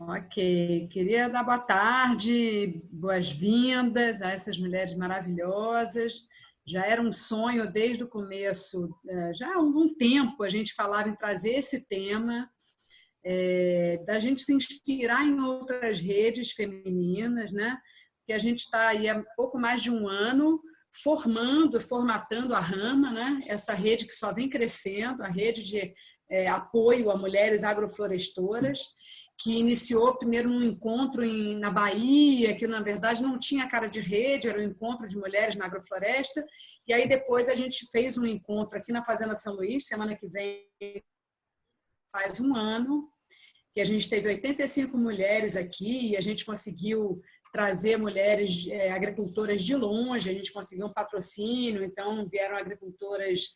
Ok, queria dar boa tarde, boas-vindas a essas mulheres maravilhosas. Já era um sonho desde o começo, já há algum tempo a gente falava em trazer esse tema, da gente se inspirar em outras redes femininas, né? Porque a gente está aí há pouco mais de um ano formatando a Rama, né? Essa rede que só vem crescendo, a rede de apoio a mulheres agroflorestoras, que iniciou primeiro num encontro na Bahia, que na verdade não tinha cara de rede, era um encontro de mulheres na agrofloresta, e aí depois a gente fez um encontro aqui na Fazenda São Luís, semana que vem faz um ano, que a gente teve 85 mulheres aqui e a gente conseguiu trazer mulheres agricultoras de longe, a gente conseguiu um patrocínio, então vieram agricultoras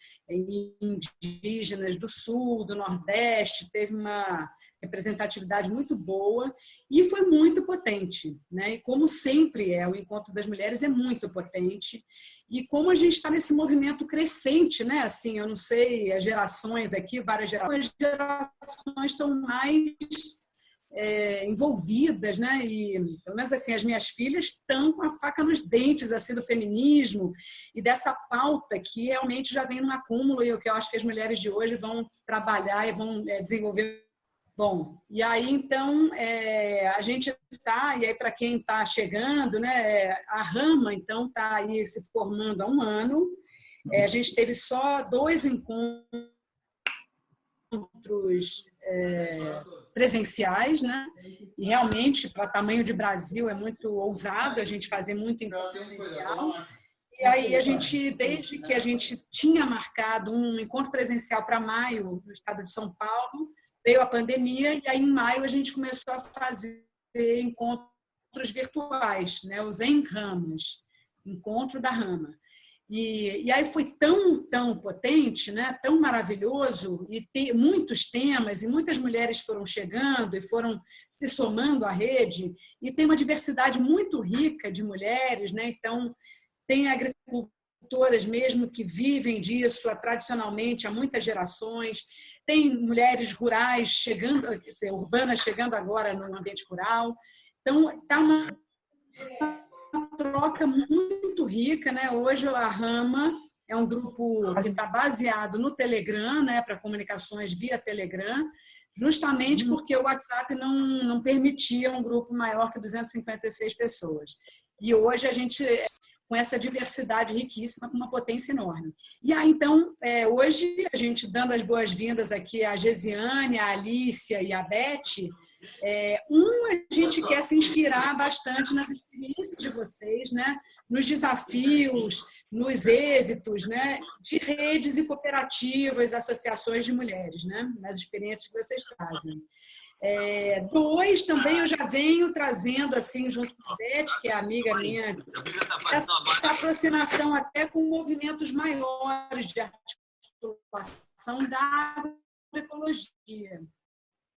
indígenas do sul, do nordeste, teve uma representatividade muito boa e foi muito potente, né? E como sempre o encontro das mulheres é muito potente e como a gente está nesse movimento crescente, né? Assim, eu não sei, as gerações aqui, várias gerações estão mais envolvidas, né? E pelo menos assim, as minhas filhas estão com a faca nos dentes assim do feminismo e dessa pauta que realmente já vem num acúmulo e o que eu acho que as mulheres de hoje vão trabalhar e vão desenvolver. Bom, e aí então a gente está, e aí para quem está chegando, né, a Rama então está aí se formando há um ano, a gente teve só 2 encontros presenciais, né? E realmente para tamanho de Brasil é muito ousado a gente fazer muito encontro presencial. E aí a gente, desde que a gente tinha marcado um encontro presencial para maio no estado de São Paulo, veio a pandemia e aí em maio a gente começou a fazer encontros virtuais, né? Os Ramas, encontro da Rama. E aí foi tão potente, né? Tão maravilhoso, e tem muitos temas, e muitas mulheres foram chegando e foram se somando à rede, e tem uma diversidade muito rica de mulheres, né? Então, tem agricultoras mesmo que vivem disso tradicionalmente há muitas gerações, tem mulheres rurais chegando, urbanas chegando agora no ambiente rural. Então, está uma troca muito rica, né? Hoje a Rama é um grupo que está baseado no Telegram, né? Para comunicações via Telegram, justamente porque o WhatsApp não permitia um grupo maior que 256 pessoas. E hoje a gente com essa diversidade riquíssima, com uma potência enorme. E aí, então, hoje, a gente dando as boas-vindas aqui à Gesiane, à Alícia e à Beth, a gente quer se inspirar bastante nas experiências de vocês, né? Nos desafios, nos êxitos, né? De redes e cooperativas, associações de mulheres, né? Nas experiências que vocês trazem. 2, também eu já venho trazendo, assim, junto com a Beth, que é amiga minha, essa aproximação até com movimentos maiores de articulação da agroecologia.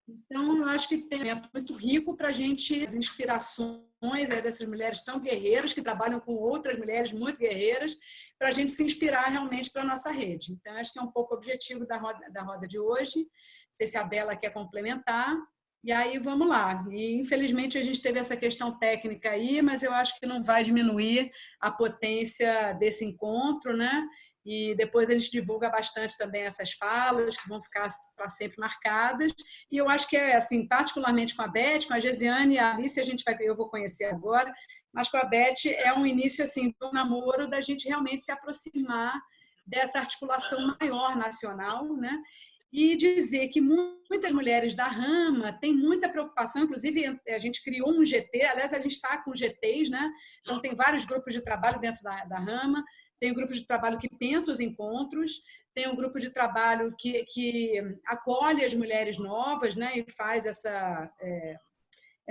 Então, eu acho que tem um momento muito rico para a gente, as inspirações dessas mulheres tão guerreiras, que trabalham com outras mulheres muito guerreiras, para a gente se inspirar realmente para a nossa rede. Então, acho que é um pouco o objetivo da roda de hoje. Não sei se a Bela quer complementar. E aí, vamos lá. E, infelizmente, a gente teve essa questão técnica aí, mas eu acho que não vai diminuir a potência desse encontro, né? E depois a gente divulga bastante também essas falas, que vão ficar para sempre marcadas. E eu acho que assim, particularmente com a Beth, com a Gesiane e a Alice, eu vou conhecer agora, mas com a Beth é um início assim, do namoro, da gente realmente se aproximar dessa articulação maior nacional, né? E dizer que muitas mulheres da Rama têm muita preocupação, inclusive a gente criou um GT, aliás, a gente está com GTs, né? Então tem vários grupos de trabalho dentro da Rama, tem um grupo de trabalho que pensa os encontros, tem um grupo de trabalho que acolhe as mulheres novas, né, e faz essa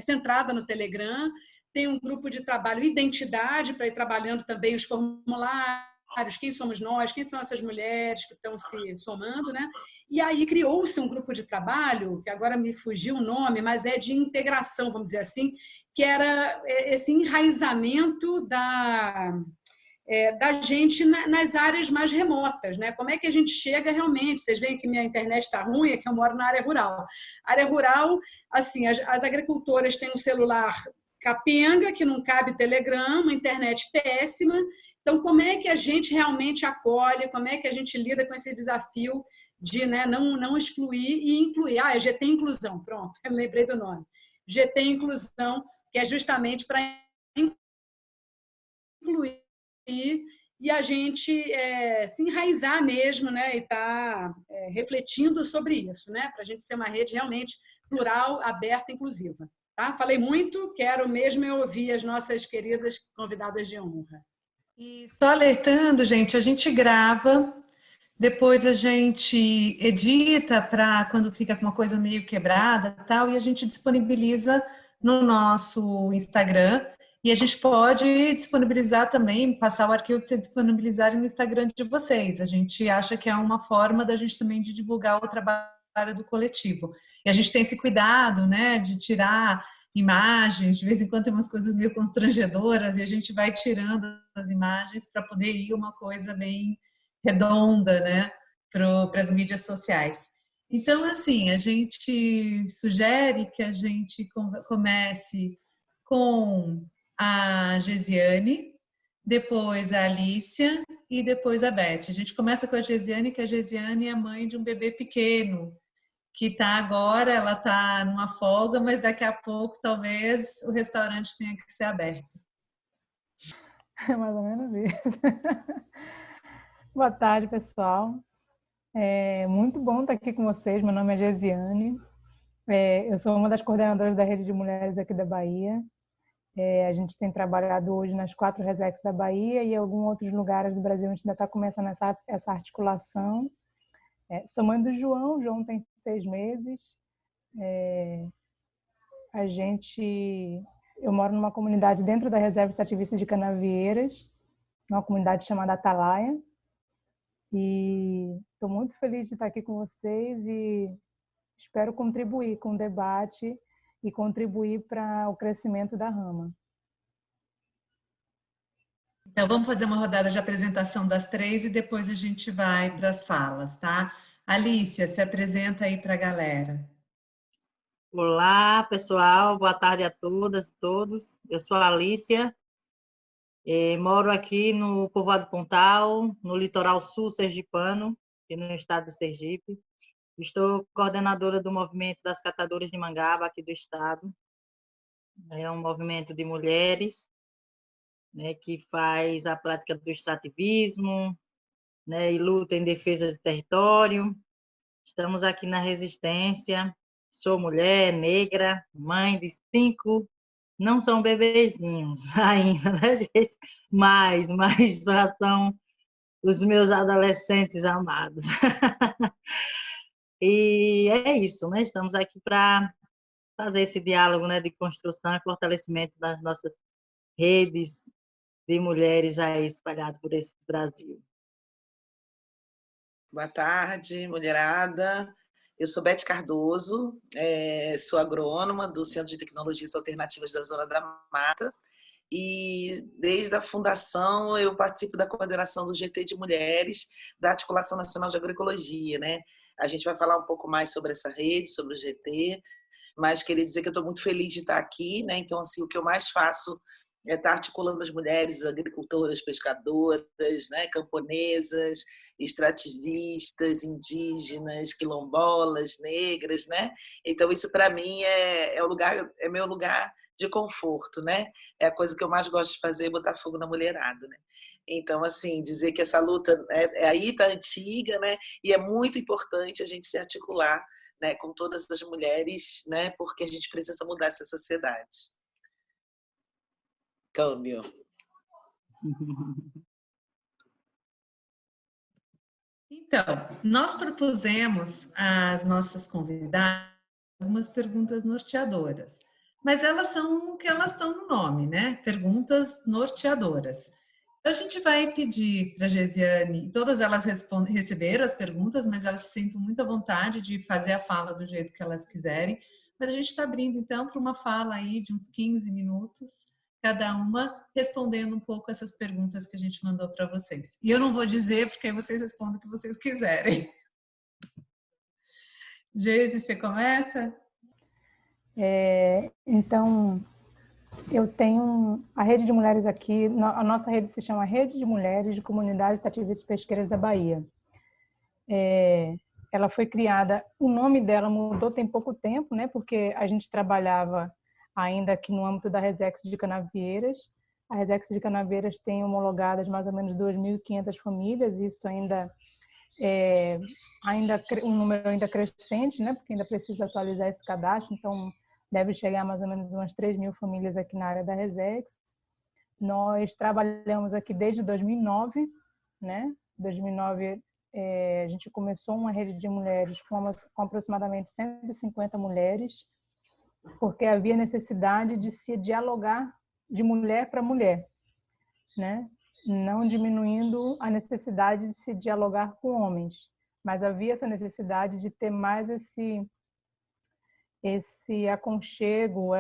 entrada no Telegram, tem um grupo de trabalho identidade, para ir trabalhando também os formulários, quem somos nós, quem são essas mulheres que estão se somando, né? E aí criou-se um grupo de trabalho, que agora me fugiu o nome, mas é de integração, vamos dizer assim, que era esse enraizamento da gente nas áreas mais remotas, né? Como é que a gente chega realmente? Vocês veem que minha internet está ruim, é que eu moro na área rural. Área rural, assim, as agricultoras têm um celular capenga, que não cabe Telegram, uma internet péssima. Então, como é que a gente realmente acolhe, como é que a gente lida com esse desafio de, né, não excluir e incluir? É GT Inclusão, pronto, lembrei do nome. GT Inclusão, que é justamente para incluir e a gente se enraizar mesmo, né, e estar refletindo sobre isso, né, para a gente ser uma rede realmente plural, aberta, inclusiva. Tá? Falei muito, quero mesmo ouvir as nossas queridas convidadas de honra. E só alertando, gente, a gente grava, depois a gente edita para quando fica com uma coisa meio quebrada tal, e a gente disponibiliza no nosso Instagram. E a gente pode disponibilizar também, passar o arquivo para vocês disponibilizarem no Instagram de vocês. A gente acha que é uma forma da gente também de divulgar o trabalho do coletivo. E a gente tem esse cuidado, né, de tirar imagens, de vez em quando tem umas coisas meio constrangedoras e a gente vai tirando as imagens para poder ir uma coisa bem redonda, né, para as mídias sociais. Então, assim, a gente sugere que a gente comece com a Gesiane, depois a Alicia e depois a Beth. A gente começa com a Gesiane, que a Gesiane é mãe de um bebê pequeno, que está agora, ela está numa folga, mas daqui a pouco talvez o restaurante tenha que ser aberto. É mais ou menos isso. Boa tarde, pessoal. É muito bom estar aqui com vocês. Meu nome é Gesiane. Eu sou uma das coordenadoras da Rede de Mulheres aqui da Bahia. A gente tem trabalhado hoje nas 4 Resex da Bahia e em alguns outros lugares do Brasil. A gente ainda está começando essa articulação. Sou mãe do João. O João tem 6 meses. Eu moro numa comunidade dentro da Reserva Extrativista de Canavieiras, uma comunidade chamada Atalaia. E estou muito feliz de estar aqui com vocês e espero contribuir com o debate e contribuir para o crescimento da Rama. Então, vamos fazer uma rodada de apresentação das 3 e depois a gente vai para as falas, tá? Alicia, se apresenta aí para a galera. Olá, pessoal. Boa tarde a todas e todos. Eu sou a Alicia. Moro aqui no Povoado Pontal, no litoral sul sergipano, aqui no estado de Sergipe. Estou coordenadora do movimento das catadoras de mangaba aqui do estado. É um movimento de mulheres, né, que faz a prática do extrativismo, né, e luta em defesa do território. Estamos aqui na resistência. Sou mulher, negra, mãe de 5, não são bebezinhos ainda, né, gente? Mas já são os meus adolescentes amados. E é isso, né? Estamos aqui para fazer esse diálogo, né, de construção e fortalecimento das nossas redes de mulheres aí espalhadas por esse Brasil. Boa tarde, mulherada. Eu sou Beth Cardoso, sou agrônoma do Centro de Tecnologias Alternativas da Zona da Mata e desde a fundação eu participo da coordenação do GT de Mulheres da Articulação Nacional de Agroecologia, né? A gente vai falar um pouco mais sobre essa rede, sobre o GT, mas queria dizer que eu estou muito feliz de estar aqui, né? Então, assim, o que eu mais faço é estar articulando as mulheres agricultoras, pescadoras, né, camponesas, extrativistas, indígenas, quilombolas, negras, né? Então isso para mim é meu lugar de conforto, né? É a coisa que eu mais gosto de fazer, botar fogo na mulherada, né? Então assim, dizer que essa luta aí tá antiga, né? E é muito importante a gente se articular, né, com todas as mulheres, né? Porque a gente precisa mudar essa sociedade. Câmbio. Então, nós propusemos às nossas convidadas algumas perguntas norteadoras, mas elas são o que elas estão no nome, né? Perguntas norteadoras. A gente vai pedir para a Gesiane, todas elas receberam as perguntas, mas elas se sentem muito à vontade de fazer a fala do jeito que elas quiserem, mas a gente está abrindo então para uma fala aí de uns 15 minutos, cada uma respondendo um pouco essas perguntas que a gente mandou para vocês. E eu não vou dizer, porque aí vocês respondem o que vocês quiserem. Geise, você começa? Então, eu tenho a rede de mulheres aqui, a nossa rede se chama Rede de Mulheres de Comunidades Extrativistas Pesqueiras da Bahia. Ela foi criada, o nome dela mudou tem pouco tempo, né? Porque a gente trabalhava ainda aqui no âmbito da Resex de Canavieiras. A Resex de Canavieiras tem homologadas mais ou menos 2.500 famílias, isso ainda um número ainda crescente, né? Porque ainda precisa atualizar esse cadastro, então deve chegar mais ou menos umas 3.000 famílias aqui na área da Resex. Nós trabalhamos aqui desde 2009, né? 2009 a gente começou uma rede de mulheres com aproximadamente 150 mulheres, porque havia necessidade de se dialogar de mulher para mulher, né? Não diminuindo a necessidade de se dialogar com homens, mas havia essa necessidade de ter mais esse aconchego,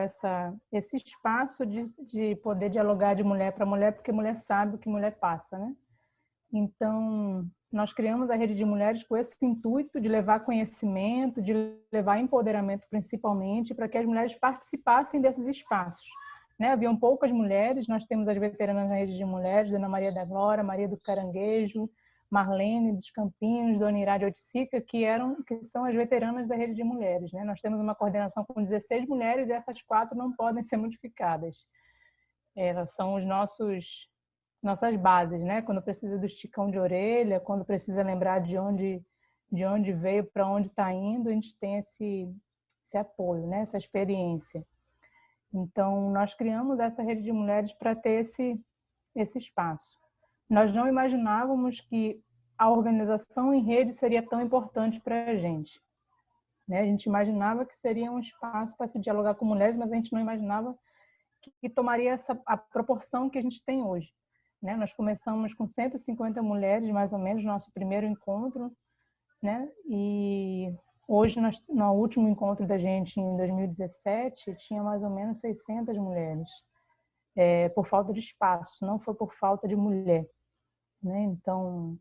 esse espaço de poder dialogar de mulher para mulher, porque mulher sabe o que mulher passa, né? Então, nós criamos a Rede de Mulheres com esse intuito de levar conhecimento, de levar empoderamento principalmente, para que as mulheres participassem desses espaços. Né? Haviam poucas mulheres, nós temos as veteranas na Rede de Mulheres, Dona Maria da Glória, Maria do Caranguejo, Marlene dos Campinhos, Dona Irade Oiticica, que são as veteranas da Rede de Mulheres. Né? Nós temos uma coordenação com 16 mulheres e essas 4 não podem ser modificadas. Elas são nossas bases, né? Quando precisa do esticão de orelha, quando precisa lembrar de onde veio, para onde está indo, a gente tem esse apoio, né? Essa experiência. Então, nós criamos essa rede de mulheres para ter esse espaço. Nós não imaginávamos que a organização em rede seria tão importante para a gente. Né? A gente imaginava que seria um espaço para se dialogar com mulheres, mas a gente não imaginava que tomaria a proporção que a gente tem hoje. Né? Nós começamos com 150 mulheres, mais ou menos, no nosso primeiro encontro, né? E hoje, no último encontro da gente, em 2017, tinha mais ou menos 600 mulheres, por falta de espaço, não foi por falta de mulher. Né? Então,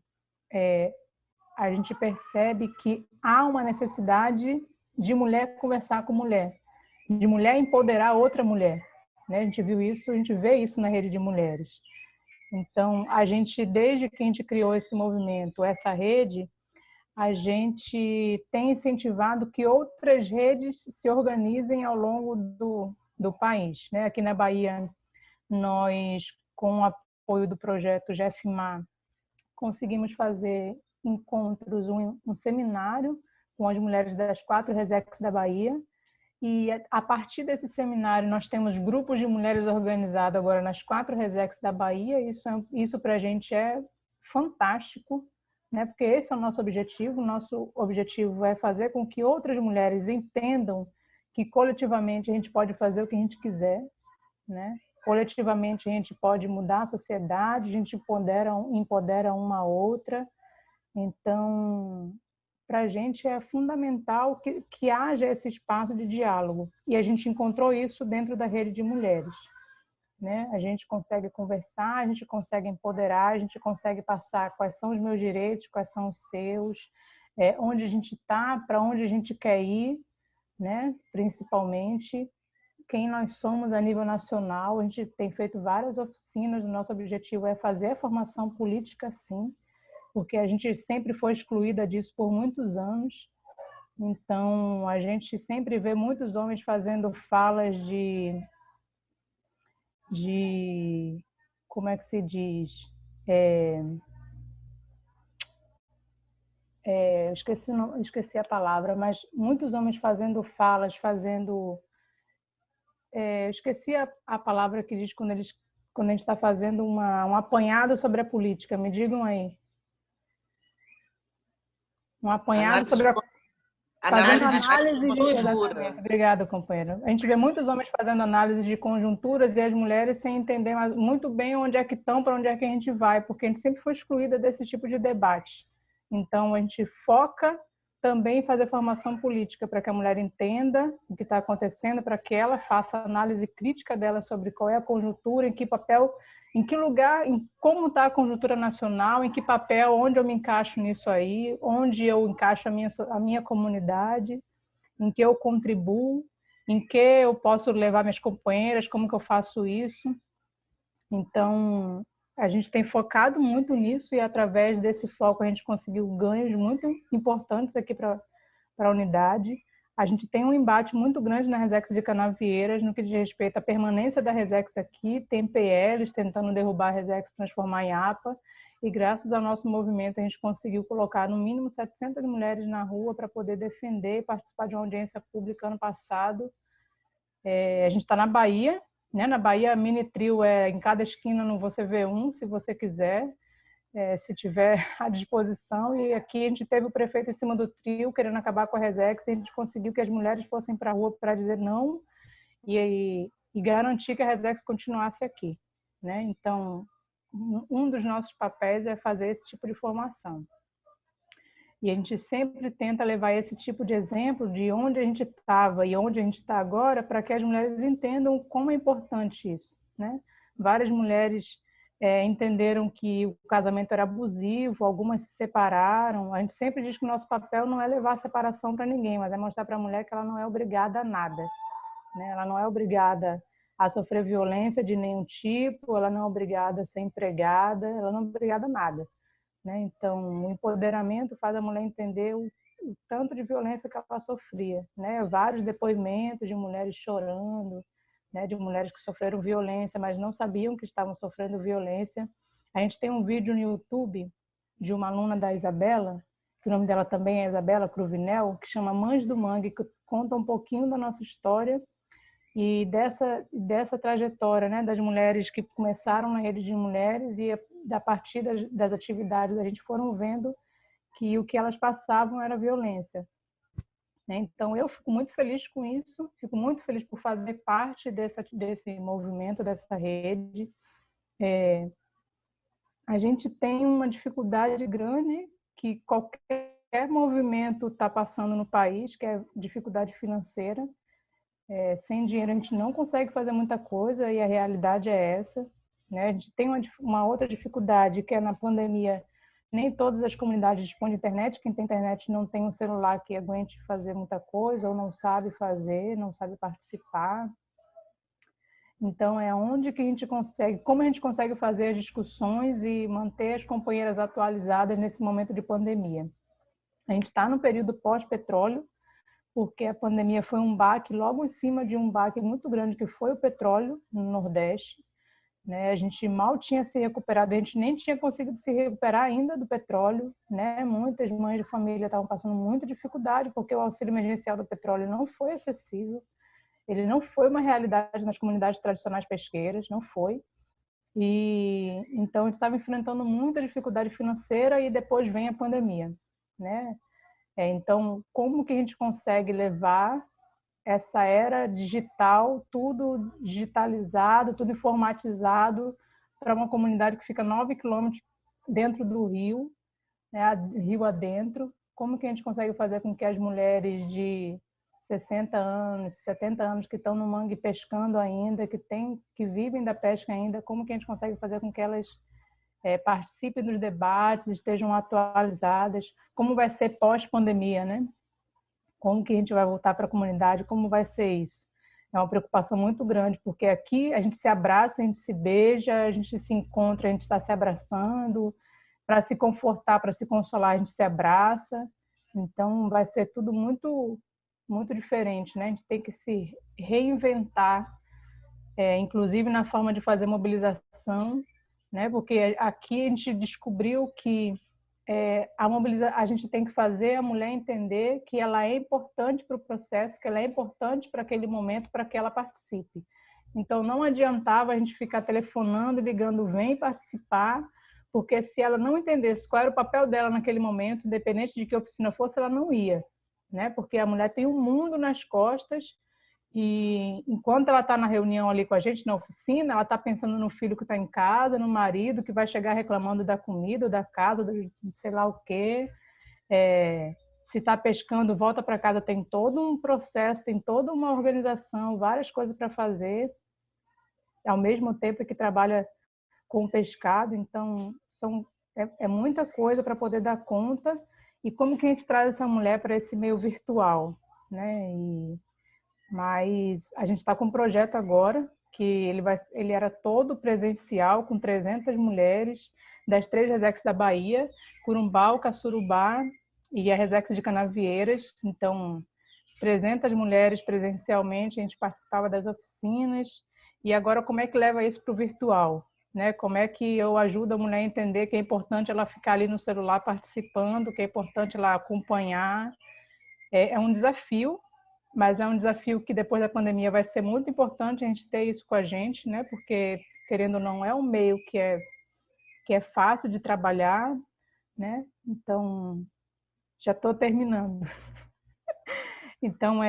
a gente percebe que há uma necessidade de mulher conversar com mulher, de mulher empoderar outra mulher. Né? A gente vê isso na Rede de Mulheres. Então, desde que a gente criou esse movimento, essa rede, a gente tem incentivado que outras redes se organizem ao longo do país. Né? Aqui na Bahia, nós, com o apoio do projeto GEFMA, conseguimos fazer encontros, um seminário com as mulheres das 4 Resex da Bahia. E a partir desse seminário, nós temos grupos de mulheres organizados agora nas 4 Resex da Bahia. Isso para a gente é fantástico, né? Porque esse é o nosso objetivo. O nosso objetivo é fazer com que outras mulheres entendam que coletivamente a gente pode fazer o que a gente quiser, né? Coletivamente a gente pode mudar a sociedade, a gente empodera uma a outra. Então, para a gente é fundamental que haja esse espaço de diálogo. E a gente encontrou isso dentro da Rede de Mulheres. Né? A gente consegue conversar, a gente consegue empoderar, a gente consegue passar quais são os meus direitos, quais são os seus, onde a gente está, para onde a gente quer ir, né? Principalmente quem nós somos a nível nacional. A gente tem feito várias oficinas, o nosso objetivo é fazer a formação política, sim, porque a gente sempre foi excluída disso por muitos anos. Então, a gente sempre vê muitos homens fazendo falas como é que se diz? Esqueci a palavra, mas muitos homens fazendo falas, esqueci a palavra que diz quando a gente está fazendo um apanhado sobre a política. Me digam aí. Um apanhado sobre análise de conjuntura. Obrigada, companheiro. A gente vê muitos homens fazendo análise de conjunturas e as mulheres sem entender muito bem onde é que estão, para onde é que a gente vai, porque a gente sempre foi excluída desse tipo de debate. Então, a gente foca também fazer formação política para que a mulher entenda o que está acontecendo, para que ela faça análise crítica dela sobre qual é a conjuntura, em que papel, em que lugar, em como está a conjuntura nacional, em que papel, onde eu me encaixo nisso aí, onde eu encaixo a minha comunidade, em que eu contribuo, em que eu posso levar minhas companheiras, como que eu faço isso. Então, a gente tem focado muito nisso e através desse foco a gente conseguiu ganhos muito importantes aqui para a unidade. A gente tem um embate muito grande na Resex de Canavieiras no que diz respeito à permanência da Resex aqui, tem PLs tentando derrubar a Resex, transformar em APA, e graças ao nosso movimento a gente conseguiu colocar no mínimo 700 mulheres na rua para poder defender e participar de uma audiência pública ano passado. A gente está na Bahia, né? Na Bahia, a mini trio em cada esquina você vê um, se você quiser, se tiver à disposição. E aqui a gente teve o prefeito em cima do trio, querendo acabar com a Resex, e a gente conseguiu que as mulheres fossem para a rua para dizer não e garantir que a Resex continuasse aqui, né? Então, um dos nossos papéis é fazer esse tipo de formação. E a gente sempre tenta levar esse tipo de exemplo de onde a gente estava e onde a gente está agora, para que as mulheres entendam como é importante isso, né? Várias mulheres entenderam que o casamento era abusivo, algumas se separaram. A gente sempre diz que o nosso papel não é levar a separação para ninguém, mas é mostrar para a mulher que ela não é obrigada a nada, né? Ela não é obrigada a sofrer violência de nenhum tipo, ela não é obrigada a ser empregada, ela não é obrigada a nada. Então, o empoderamento faz a mulher entender o tanto de violência que ela sofria, né? Vários depoimentos de mulheres chorando, né? De mulheres que sofreram violência, mas não sabiam que estavam sofrendo violência. A gente tem um vídeo no YouTube de uma aluna da Isabela, que o nome dela também é Isabela Cruvinel, que chama Mães do Mangue, que conta um pouquinho da nossa história e dessa trajetória, né, das mulheres que começaram na rede de mulheres e a partir das atividades a gente foram vendo que o que elas passavam era violência. Então eu fico muito feliz com isso, fico muito feliz por fazer parte desse movimento, dessa rede. A gente tem uma dificuldade grande que qualquer movimento está passando no país, que é dificuldade financeira. Sem dinheiro a gente não consegue fazer muita coisa e a realidade é essa, né? A gente tem uma outra dificuldade, que é na pandemia, nem todas as comunidades dispõem de internet. Quem tem internet não tem um celular que aguente fazer muita coisa ou não sabe fazer, não sabe participar. Então, é onde que a gente consegue, como a gente consegue fazer as discussões e manter as companheiras atualizadas nesse momento de pandemia. A gente está no período pós-petróleo, porque a pandemia foi um baque logo em cima de um baque muito grande que foi o petróleo no Nordeste, né? A gente mal tinha se recuperado, a gente nem tinha conseguido se recuperar ainda do petróleo, né? Muitas mães de família estavam passando muita dificuldade porque o auxílio emergencial do petróleo não foi acessível, ele não foi uma realidade nas comunidades tradicionais pesqueiras, não foi. E então a gente estava enfrentando muita dificuldade financeira e depois vem a pandemia, né? Então, como que a gente consegue levar essa era digital, tudo digitalizado, tudo informatizado, para uma comunidade que fica 9 quilômetros dentro do rio, né, rio adentro? Como que a gente consegue fazer com que as mulheres de 60 anos, 70 anos, que estão no mangue pescando ainda, que vivem da pesca ainda, como que a gente consegue fazer com que elas participem dos debates, estejam atualizadas? Como vai ser pós-pandemia, né? Como que a gente vai voltar para a comunidade? Como vai ser isso? É uma preocupação muito grande, porque aqui a gente se abraça, a gente se beija, a gente se encontra, a gente está se abraçando, para se confortar, para se consolar, a gente se abraça. Então, vai ser tudo muito, muito diferente, né? A gente tem que se reinventar, inclusive na forma de fazer mobilização, né? Porque aqui a gente descobriu que a gente tem que fazer a mulher entender que ela é importante para o processo, que ela é importante para aquele momento, para que ela participe. Então, não adiantava a gente ficar telefonando, ligando, vem participar, porque se ela não entendesse qual era o papel dela naquele momento, independente de que oficina fosse, ela não ia, né? Porque a mulher tem um mundo nas costas e enquanto ela está na reunião ali com a gente na oficina, ela está pensando no filho que está em casa, no marido que vai chegar reclamando da comida, da casa, de sei lá o quê. Se está pescando, volta para casa, tem todo um processo, tem toda uma organização, várias coisas para fazer, ao mesmo tempo que trabalha com o pescado. Então, é muita coisa para poder dar conta. E como que a gente traz essa mulher para esse meio virtual, né? Mas a gente está com um projeto agora, que ele era todo presencial, com 300 mulheres das 3 Resex da Bahia, Corumbau, Caçurubá e a Resex de Canavieiras. Então, 300 mulheres presencialmente, a gente participava das oficinas. E agora, como é que leva isso para o virtual? Né? Como é que eu ajudo a mulher a entender que é importante ela ficar ali no celular participando, que é importante ela acompanhar. É um desafio, mas é um desafio que depois da pandemia vai ser muito importante a gente ter isso com a gente, né? Porque, querendo ou não, é um meio que é fácil de trabalhar, né? Então, já estou terminando. Então,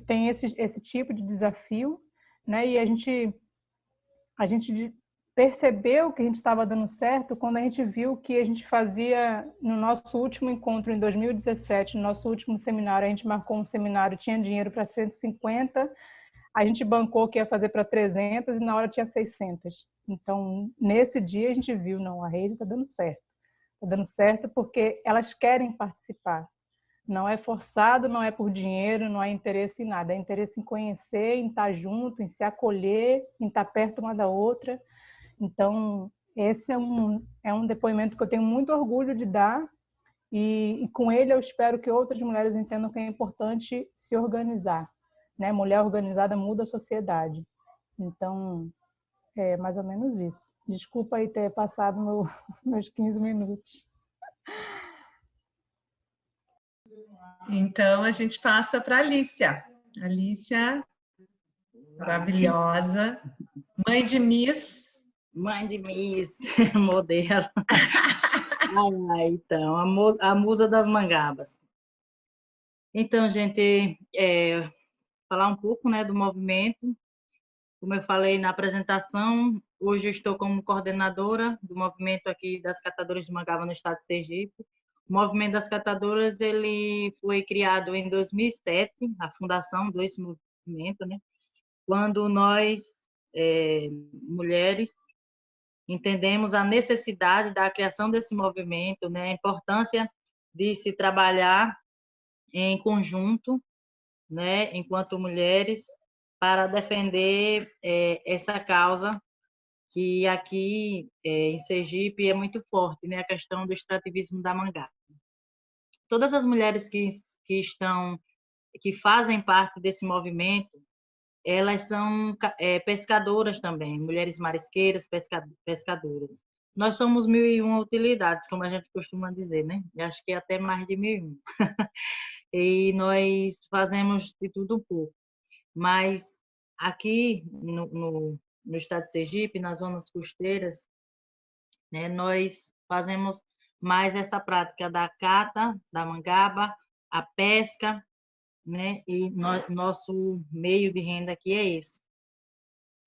tem esse tipo de desafio, né? E a gente percebeu que a gente estava dando certo quando a gente viu que a gente fazia no nosso último encontro em 2017, no nosso último seminário, a gente marcou um seminário, tinha dinheiro para 150, a gente bancou que ia fazer para 300 e na hora tinha 600. Então, nesse dia a gente viu, não, a rede está dando certo. Está dando certo porque elas querem participar. Não é forçado, não é por dinheiro, não é interesse em nada. É interesse em conhecer, em estar junto, em se acolher, em estar perto uma da outra. Então, esse é um depoimento que eu tenho muito orgulho de dar e com ele eu espero que outras mulheres entendam que é importante se organizar. Né? Mulher organizada muda a sociedade. Então, é mais ou menos isso. Desculpa aí ter passado meus 15 minutos. Então, a gente passa para a Alicia. Alicia, maravilhosa, mãe de Miss. Mãe de Miss, modelo. Então, a musa das mangabas. Então, gente, falar um pouco, né, do movimento. Como eu falei na apresentação, hoje eu estou como coordenadora do movimento aqui das catadoras de mangaba no estado de Sergipe. O movimento das catadoras ele foi criado em 2007, a fundação desse movimento, né? Quando nós, mulheres, entendemos a necessidade da criação desse movimento, né? A importância de se trabalhar em conjunto, né? Enquanto mulheres, para defender essa causa que aqui em Sergipe é muito forte, né? A questão do extrativismo da mangaba. Todas as mulheres que fazem parte desse movimento, elas são pescadoras também, mulheres marisqueiras, pescadoras. Nós somos 1001 utilidades, como a gente costuma dizer, né? Eu acho que é até mais de 1001. E nós fazemos de tudo um pouco. Mas aqui no estado de Sergipe, nas zonas costeiras, né, nós fazemos mais essa prática da cata, da mangaba, a pesca, né, e nosso meio de renda aqui é esse.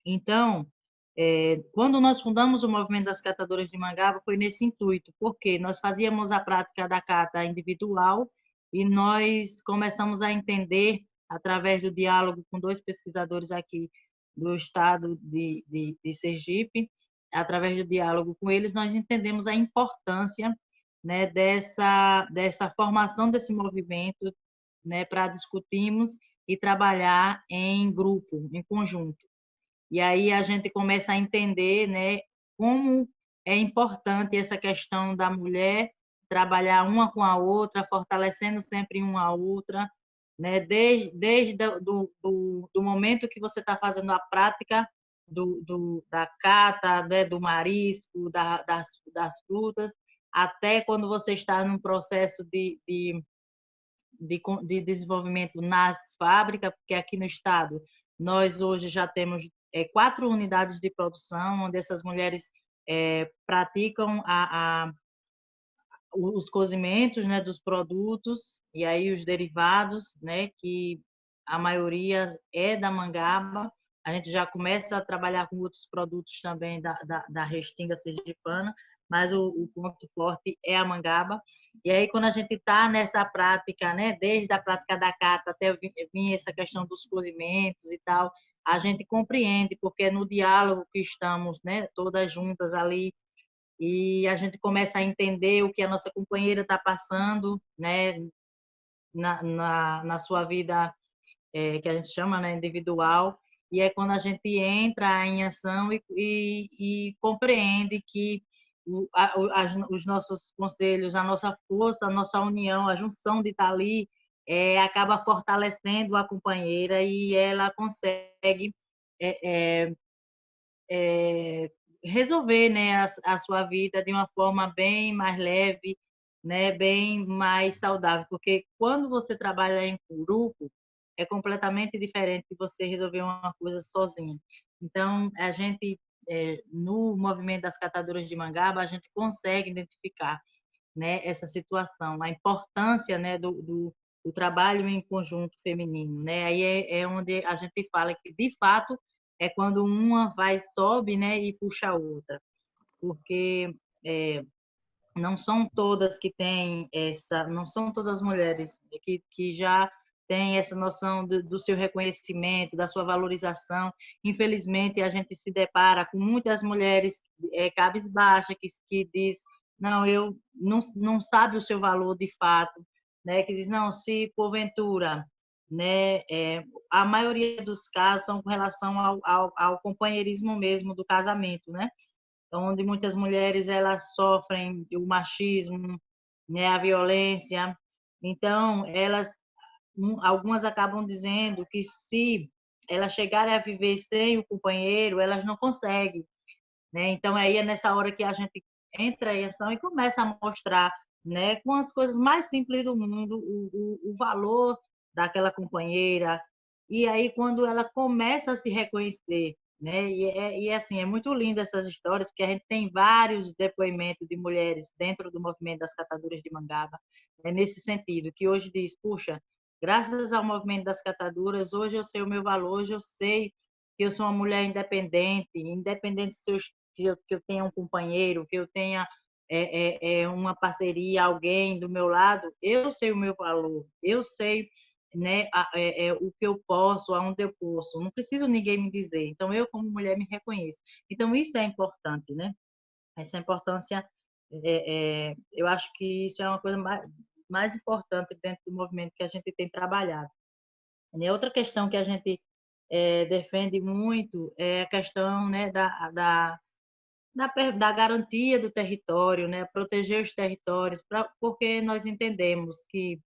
Então, quando nós fundamos o movimento das catadoras de mangaba, foi nesse intuito, porque nós fazíamos a prática da cata individual e nós começamos a entender, através do diálogo com 2 pesquisadores aqui do estado de Sergipe, através do diálogo com eles, nós entendemos a importância, né, dessa formação desse movimento, né, para discutirmos e trabalhar em grupo, em conjunto. E aí a gente começa a entender, né, como é importante essa questão da mulher trabalhar uma com a outra, fortalecendo sempre uma a outra, né, desde do momento que você está fazendo a prática da cata, né, do marisco, das frutas, até quando você está num processo de desenvolvimento nas fábricas, porque aqui no estado nós hoje já temos 4 unidades de produção, onde essas mulheres praticam os cozimentos, né, dos produtos, e aí os derivados, né, que a maioria é da mangaba. A gente já começa a trabalhar com outros produtos também da restinga sergipana, mas o ponto forte é a Mangaba. E aí, quando a gente está nessa prática, né, desde a prática da cata até vir essa questão dos cozimentos e tal, a gente compreende, porque é no diálogo que estamos, né, todas juntas ali, e a gente começa a entender o que a nossa companheira está passando, né, na sua vida, que a gente chama, né, individual, e é quando a gente entra em ação e compreende que os nossos conselhos, a nossa força, a nossa união, a junção de estar ali, acaba fortalecendo a companheira e ela consegue é, é, é, resolver, né, a sua vida de uma forma bem mais leve, né, bem mais saudável, porque quando você trabalha em grupo é completamente diferente de você resolver uma coisa sozinho. Então, a gente no movimento das catadoras de Mangaba, a gente consegue identificar, né, essa situação, a importância, né, do trabalho em conjunto feminino, né? Aí é onde a gente fala que, de fato, é quando uma vai, sobe, né, e puxa a outra. Porque não são todas que têm essa, não são todas as mulheres que já têm essa noção do seu reconhecimento, da sua valorização. Infelizmente, a gente se depara com muitas mulheres cabisbaixa que diz, não, eu não sabe o seu valor de fato, né? Que diz, não, se porventura, né, a maioria dos casos são com relação ao companheirismo mesmo do casamento, né? Onde muitas mulheres elas sofrem o machismo, né, a violência. Então, algumas acabam dizendo que se elas chegarem a viver sem o companheiro, elas não conseguem, né? Então, aí é nessa hora que a gente entra em ação e começa a mostrar, né, com as coisas mais simples do mundo, o valor daquela companheira. E aí, quando ela começa a se reconhecer, né, assim, é muito linda essas histórias, porque a gente tem vários depoimentos de mulheres dentro do movimento das catadoras de Mangaba, nesse sentido, que hoje diz, puxa, graças ao movimento das catadoras, hoje eu sei o meu valor, hoje eu sei que eu sou uma mulher independente, independente se que eu tenha um companheiro, que eu tenha uma parceria, alguém do meu lado, eu sei o meu valor, eu sei, né, o que eu posso, aonde eu posso, não preciso ninguém me dizer. Então, eu, como mulher, me reconheço. Então, isso é importante, né? Essa importância, eu acho que isso é uma coisa mais importante dentro do movimento que a gente tem trabalhado. E outra questão que a gente defende muito é a questão, né, da garantia do território, né, proteger os territórios, porque nós entendemos que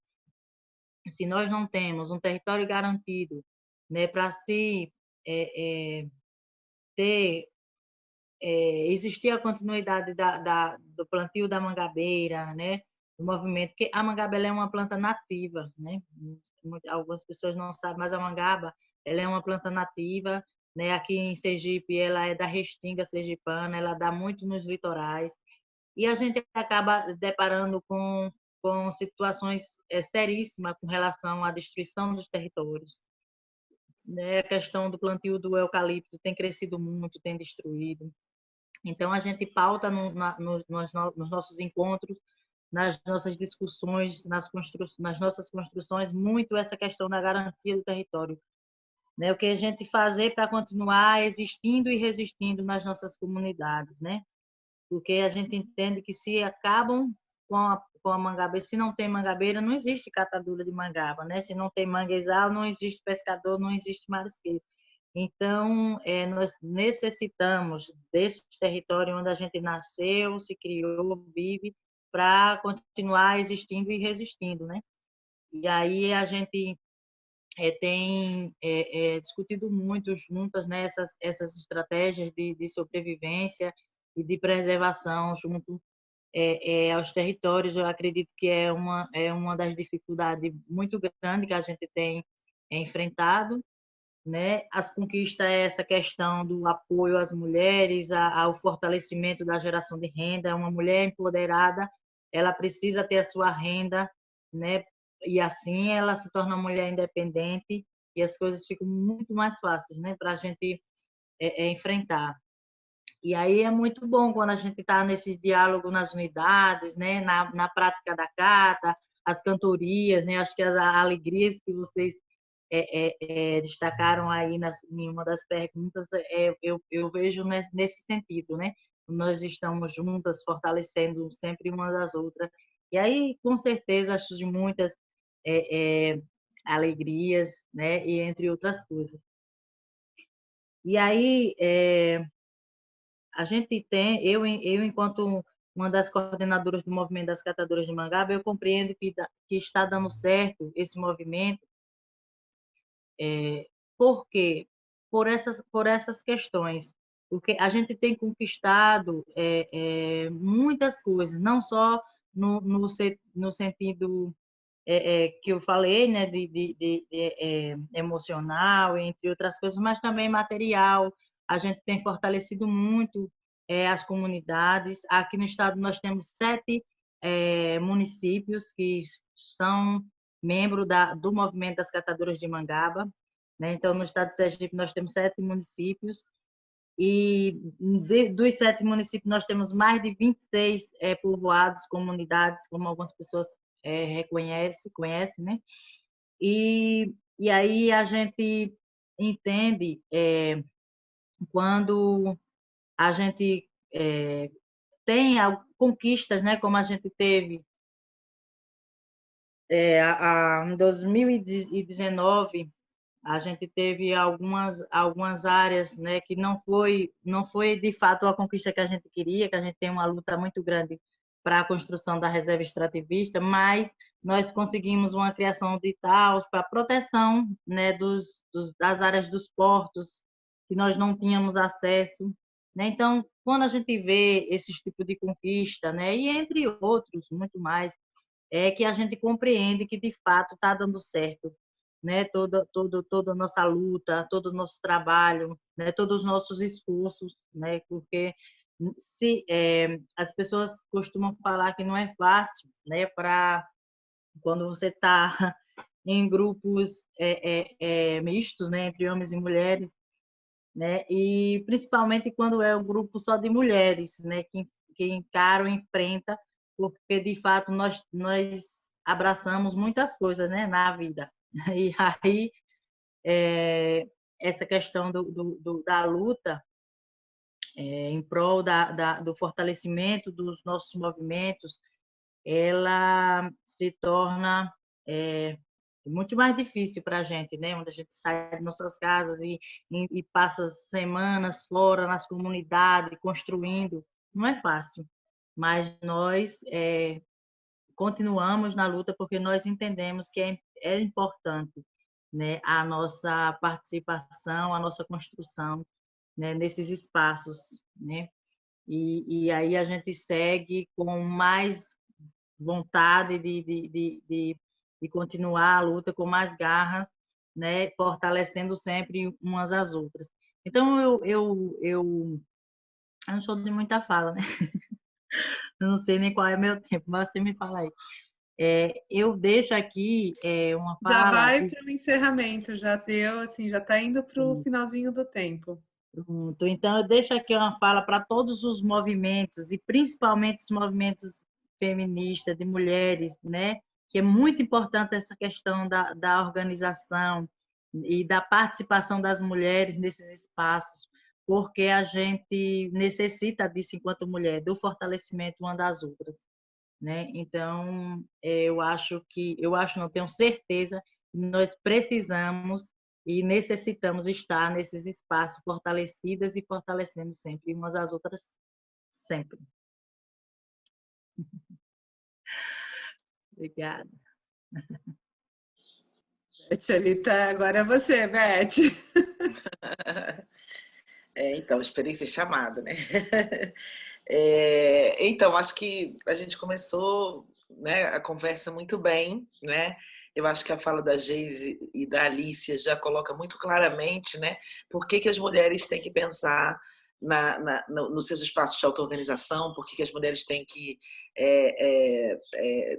se nós não temos um território garantido, né, para se ter existir a continuidade do plantio da mangabeira, né, do movimento, porque a mangaba ela é uma planta nativa, né? Algumas pessoas não sabem, mas a mangaba ela é uma planta nativa, né? Aqui em Sergipe ela é da restinga sergipana, ela dá muito nos litorais e a gente acaba deparando com situações seríssimas com relação à destruição dos territórios, né? A questão do plantio do eucalipto tem crescido muito, tem destruído. Então, a gente pauta nos nossos encontros, nas nossas discussões, nas nossas construções, muito essa questão da garantia do território. Né? O que a gente fazer para continuar existindo e resistindo nas nossas comunidades. Né? Porque a gente entende que se acabam com a mangabeira, se não tem mangabeira, não existe catadura de mangaba. Né? Se não tem manguezal, não existe pescador, não existe marisqueiro. Então, nós necessitamos desse território onde a gente nasceu, se criou, vive, para continuar existindo e resistindo, né? E aí a gente tem discutido muito juntas, né, essas estratégias de sobrevivência e de preservação junto aos territórios. Eu acredito que é uma das dificuldades muito grandes que a gente tem enfrentado, né? As conquistas é essa questão do apoio às mulheres, ao fortalecimento da geração de renda. Uma mulher empoderada, ela precisa ter a sua renda, né? E assim ela se torna uma mulher independente e as coisas ficam muito mais fáceis, né? Para a gente enfrentar. E aí é muito bom quando a gente está nesse diálogo nas unidades, né? Na prática da carta, as cantorias, né? Acho que as alegrias que vocês destacaram aí em uma das perguntas, eu vejo nesse sentido, né? Nós estamos juntas, fortalecendo sempre uma das outras. E aí, com certeza, acho de muitas alegrias, né? E entre outras coisas. E aí, a gente tem, eu enquanto uma das coordenadoras do movimento das catadoras de Mangaba, eu compreendo que está dando certo esse movimento, por quê? Por essas questões, porque a gente tem conquistado muitas coisas, não só no sentido que eu falei, né, emocional, entre outras coisas, mas também material. A gente tem fortalecido muito as comunidades. Aqui no estado nós temos 7 municípios que são membros do movimento das catadoras de Mangaba, né? Então, no estado de Sergipe nós temos 7 municípios e dos 7 municípios nós temos mais de 26 povoados, comunidades, como algumas pessoas conhece, né? E aí a gente entende quando a gente tem conquistas, né? Como a gente teve em 2019, a gente teve algumas áreas, né, que não foi de fato a conquista que a gente queria, que a gente tem uma luta muito grande para a construção da reserva extrativista, mas nós conseguimos uma criação de TAUs para proteção, né, das áreas dos portos que nós não tínhamos acesso, né? Então, quando a gente vê esse tipo de conquista, né, e entre outros muito mais, é que a gente compreende que de fato está dando certo, né? Toda a nossa luta, todo o nosso trabalho, né? Todos os nossos esforços, né? Porque as pessoas costumam falar que não é fácil, né? Para quando você está em grupos mistos, né? Entre homens e mulheres, né? E principalmente quando é um grupo só de mulheres, né? Que encaram, enfrenta, porque de fato nós abraçamos muitas coisas, né? Na vida. E aí essa questão da luta em prol do fortalecimento dos nossos movimentos, ela se torna muito mais difícil para a gente, né? Onde a gente sai de nossas casas e passa semanas fora nas comunidades, construindo. Não é fácil, mas nós continuamos na luta porque nós entendemos que é importante, né, a nossa participação, a nossa construção, né, nesses espaços, né? E aí a gente segue com mais vontade de continuar a luta com mais garra, né, fortalecendo sempre umas às outras. Então eu não sou de muita fala, né? Eu não sei nem qual é meu tempo, mas você me fala aí. Eu deixo aqui uma Já fala. vai para o encerramento, já deu, assim, já está indo para o finalzinho do tempo. Pronto. Então, eu deixo aqui uma fala para todos os movimentos, e principalmente os movimentos feministas, de mulheres, né? Que é muito importante essa questão da organização e da participação das mulheres nesses espaços, porque a gente necessita disso enquanto mulher, do fortalecimento uma das outras, né? Então, não tenho certeza que nós precisamos e necessitamos estar nesses espaços fortalecidas e fortalecendo sempre umas às outras, sempre. Obrigada. Tchalita, agora é você, Beth. Então, esperei ser chamada, né? Então, acho que a gente começou, né, a conversa muito bem, né? Eu acho que a fala da Geise e da Alicia já coloca muito claramente, né, por que as mulheres têm que pensar nos seus espaços de auto-organização, por que as mulheres têm que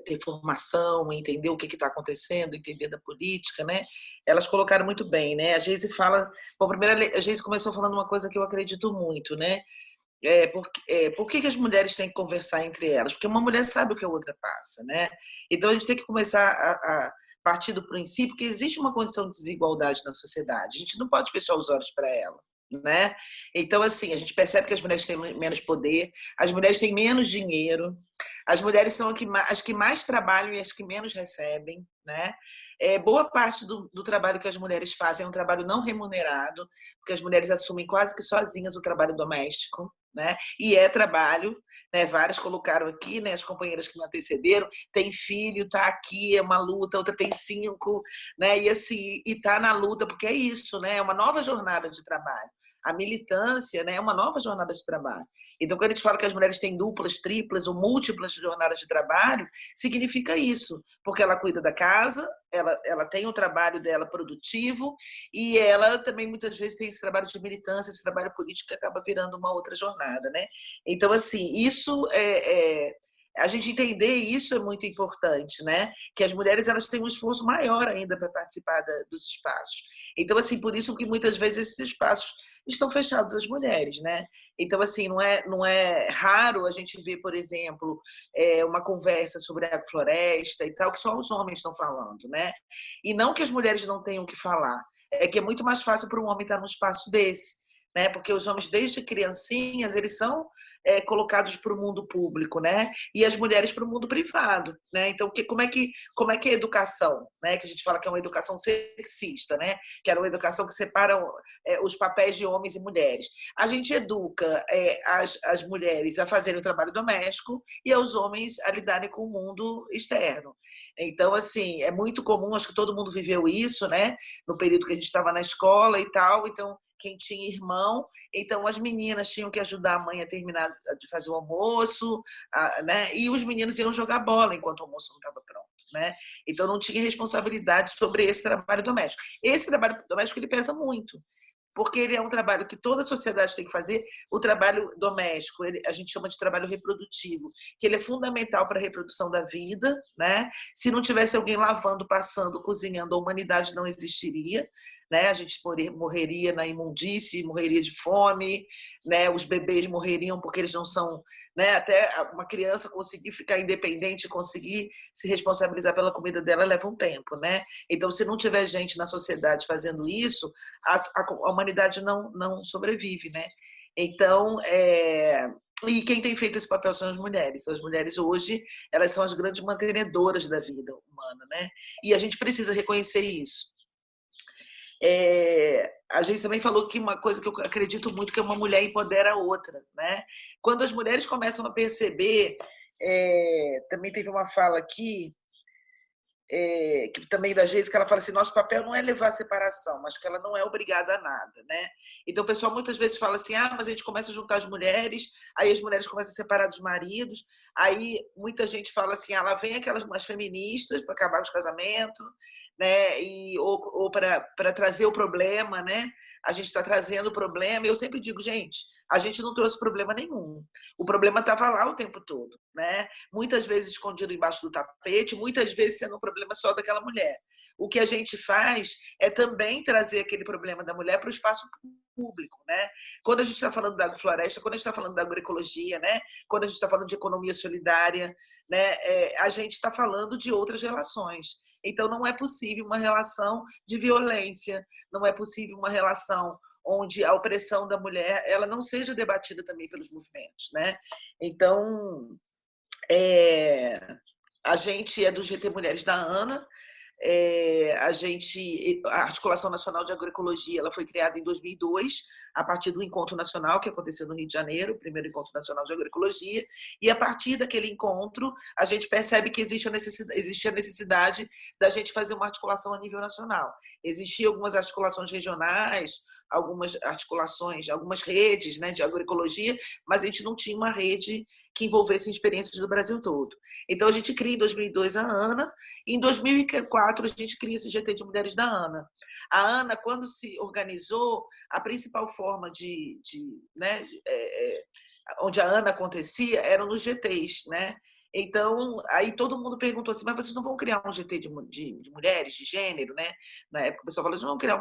ter formação, entender o que está acontecendo, entender da política, né? Elas colocaram muito bem, né? A Geise fala... Bom, primeiro, a Geise começou falando uma coisa que eu acredito muito, né? por que as mulheres têm que conversar entre elas? Porque uma mulher sabe o que a outra passa, né? Então a gente tem que começar a partir do princípio que existe uma condição de desigualdade na sociedade. A gente não pode fechar os olhos para ela, né? Então, assim, a gente percebe que as mulheres têm menos poder, as mulheres têm menos dinheiro, as mulheres são as que mais trabalham e as que menos recebem, né? Boa parte do trabalho que as mulheres fazem é um trabalho não remunerado, porque as mulheres assumem quase que sozinhas o trabalho doméstico, né? E trabalho, né? Várias colocaram aqui, né? As companheiras que me antecederam, tem filho, tá aqui, é uma luta, outra tem 5, né? E assim, e tá na luta, porque é isso, né? É uma nova jornada de trabalho. A militância, né, é uma nova jornada de trabalho. Então, quando a gente fala que as mulheres têm duplas, triplas ou múltiplas jornadas de trabalho, significa isso, porque ela cuida da casa, ela tem o trabalho dela produtivo e ela também muitas vezes tem esse trabalho de militância, esse trabalho político que acaba virando uma outra jornada, né? Então, assim, isso a gente entender isso é muito importante, né? Que as mulheres elas têm um esforço maior ainda para participar dos espaços. Então, assim, por isso que muitas vezes esses espaços estão fechados às mulheres, né? Então, assim, não é raro a gente ver, por exemplo, uma conversa sobre a floresta e tal, que só os homens estão falando, né? E não que as mulheres não tenham que falar, é que é muito mais fácil para um homem estar num espaço desse, né? Porque os homens, desde criancinhas, eles são colocados para o mundo público, né? E as mulheres para o mundo privado, né? Então, como é que é a educação, né? Que a gente fala que é uma educação sexista, né? Que era uma educação que separa os papéis de homens e mulheres. A gente educa as mulheres a fazerem o trabalho doméstico e aos homens a lidarem com o mundo externo. Então, assim, é muito comum, acho que todo mundo viveu isso, né? No período que a gente estava na escola e tal, então quem tinha irmão, então as meninas tinham que ajudar a mãe a terminar de fazer o almoço, né? E os meninos iam jogar bola enquanto o almoço não estava pronto, né? Então não tinha responsabilidade sobre esse trabalho doméstico. Esse trabalho doméstico ele pesa muito, porque ele é um trabalho que toda a sociedade tem que fazer. O trabalho doméstico, a gente chama de trabalho reprodutivo, que ele é fundamental para a reprodução da vida, né? Se não tivesse alguém lavando, passando, cozinhando, a humanidade não existiria, né? A gente morreria na imundície, morreria de fome, né? Os bebês morreriam porque eles não são, né? Até uma criança conseguir ficar independente, conseguir se responsabilizar pela comida dela leva um tempo, né? Então, se não tiver gente na sociedade fazendo isso, a humanidade não sobrevive, né? Então, e quem tem feito esse papel são as mulheres. Então, as mulheres hoje, elas são as grandes mantenedoras da vida humana, né? E a gente precisa reconhecer isso. A gente também falou que uma coisa que eu acredito muito, que é uma mulher empodera a outra, né? Quando as mulheres começam a perceber, também teve uma fala aqui, que também da Geise, que ela fala assim, nosso papel não é levar a separação, mas que ela não é obrigada a nada, né? Então o pessoal muitas vezes fala assim, mas a gente começa a juntar as mulheres, aí as mulheres começam a separar dos maridos, aí muita gente fala assim, lá vem aquelas mais feministas para acabar com os casamentos, né? Ou para trazer o problema, né? A gente está trazendo o problema, e eu sempre digo, gente, a gente não trouxe problema nenhum. O problema estava lá o tempo todo, né? Muitas vezes escondido embaixo do tapete, muitas vezes sendo um problema só daquela mulher. O que a gente faz é também trazer aquele problema da mulher para o espaço público, né? Quando a gente está falando da agrofloresta, quando a gente está falando da agroecologia, né? Quando a gente está falando de economia solidária, né? A gente está falando de outras relações. Então, não é possível uma relação de violência, não é possível uma relação onde a opressão da mulher ela não seja debatida também pelos movimentos, né? Então, a gente é do GT Mulheres da ANA, a Articulação Nacional de Agroecologia ela foi criada em 2002, a partir do Encontro Nacional, que aconteceu no Rio de Janeiro, o primeiro Encontro Nacional de Agroecologia, e a partir daquele encontro, a gente percebe que existe a necessidade da gente fazer uma articulação a nível nacional. Existiam algumas articulações regionais, algumas articulações, algumas redes, né, de agroecologia, mas a gente não tinha uma rede que envolvesse experiências do Brasil todo. Então, a gente cria em 2002 a ANA, e em 2004 a gente cria esse GT de Mulheres da ANA. A ANA, quando se organizou, a principal forma onde a ANA acontecia eram nos GTs, né? Então, aí todo mundo perguntou assim, mas vocês não vão criar um GT de mulheres, de gênero, né? Na época o pessoal falou, não vão criar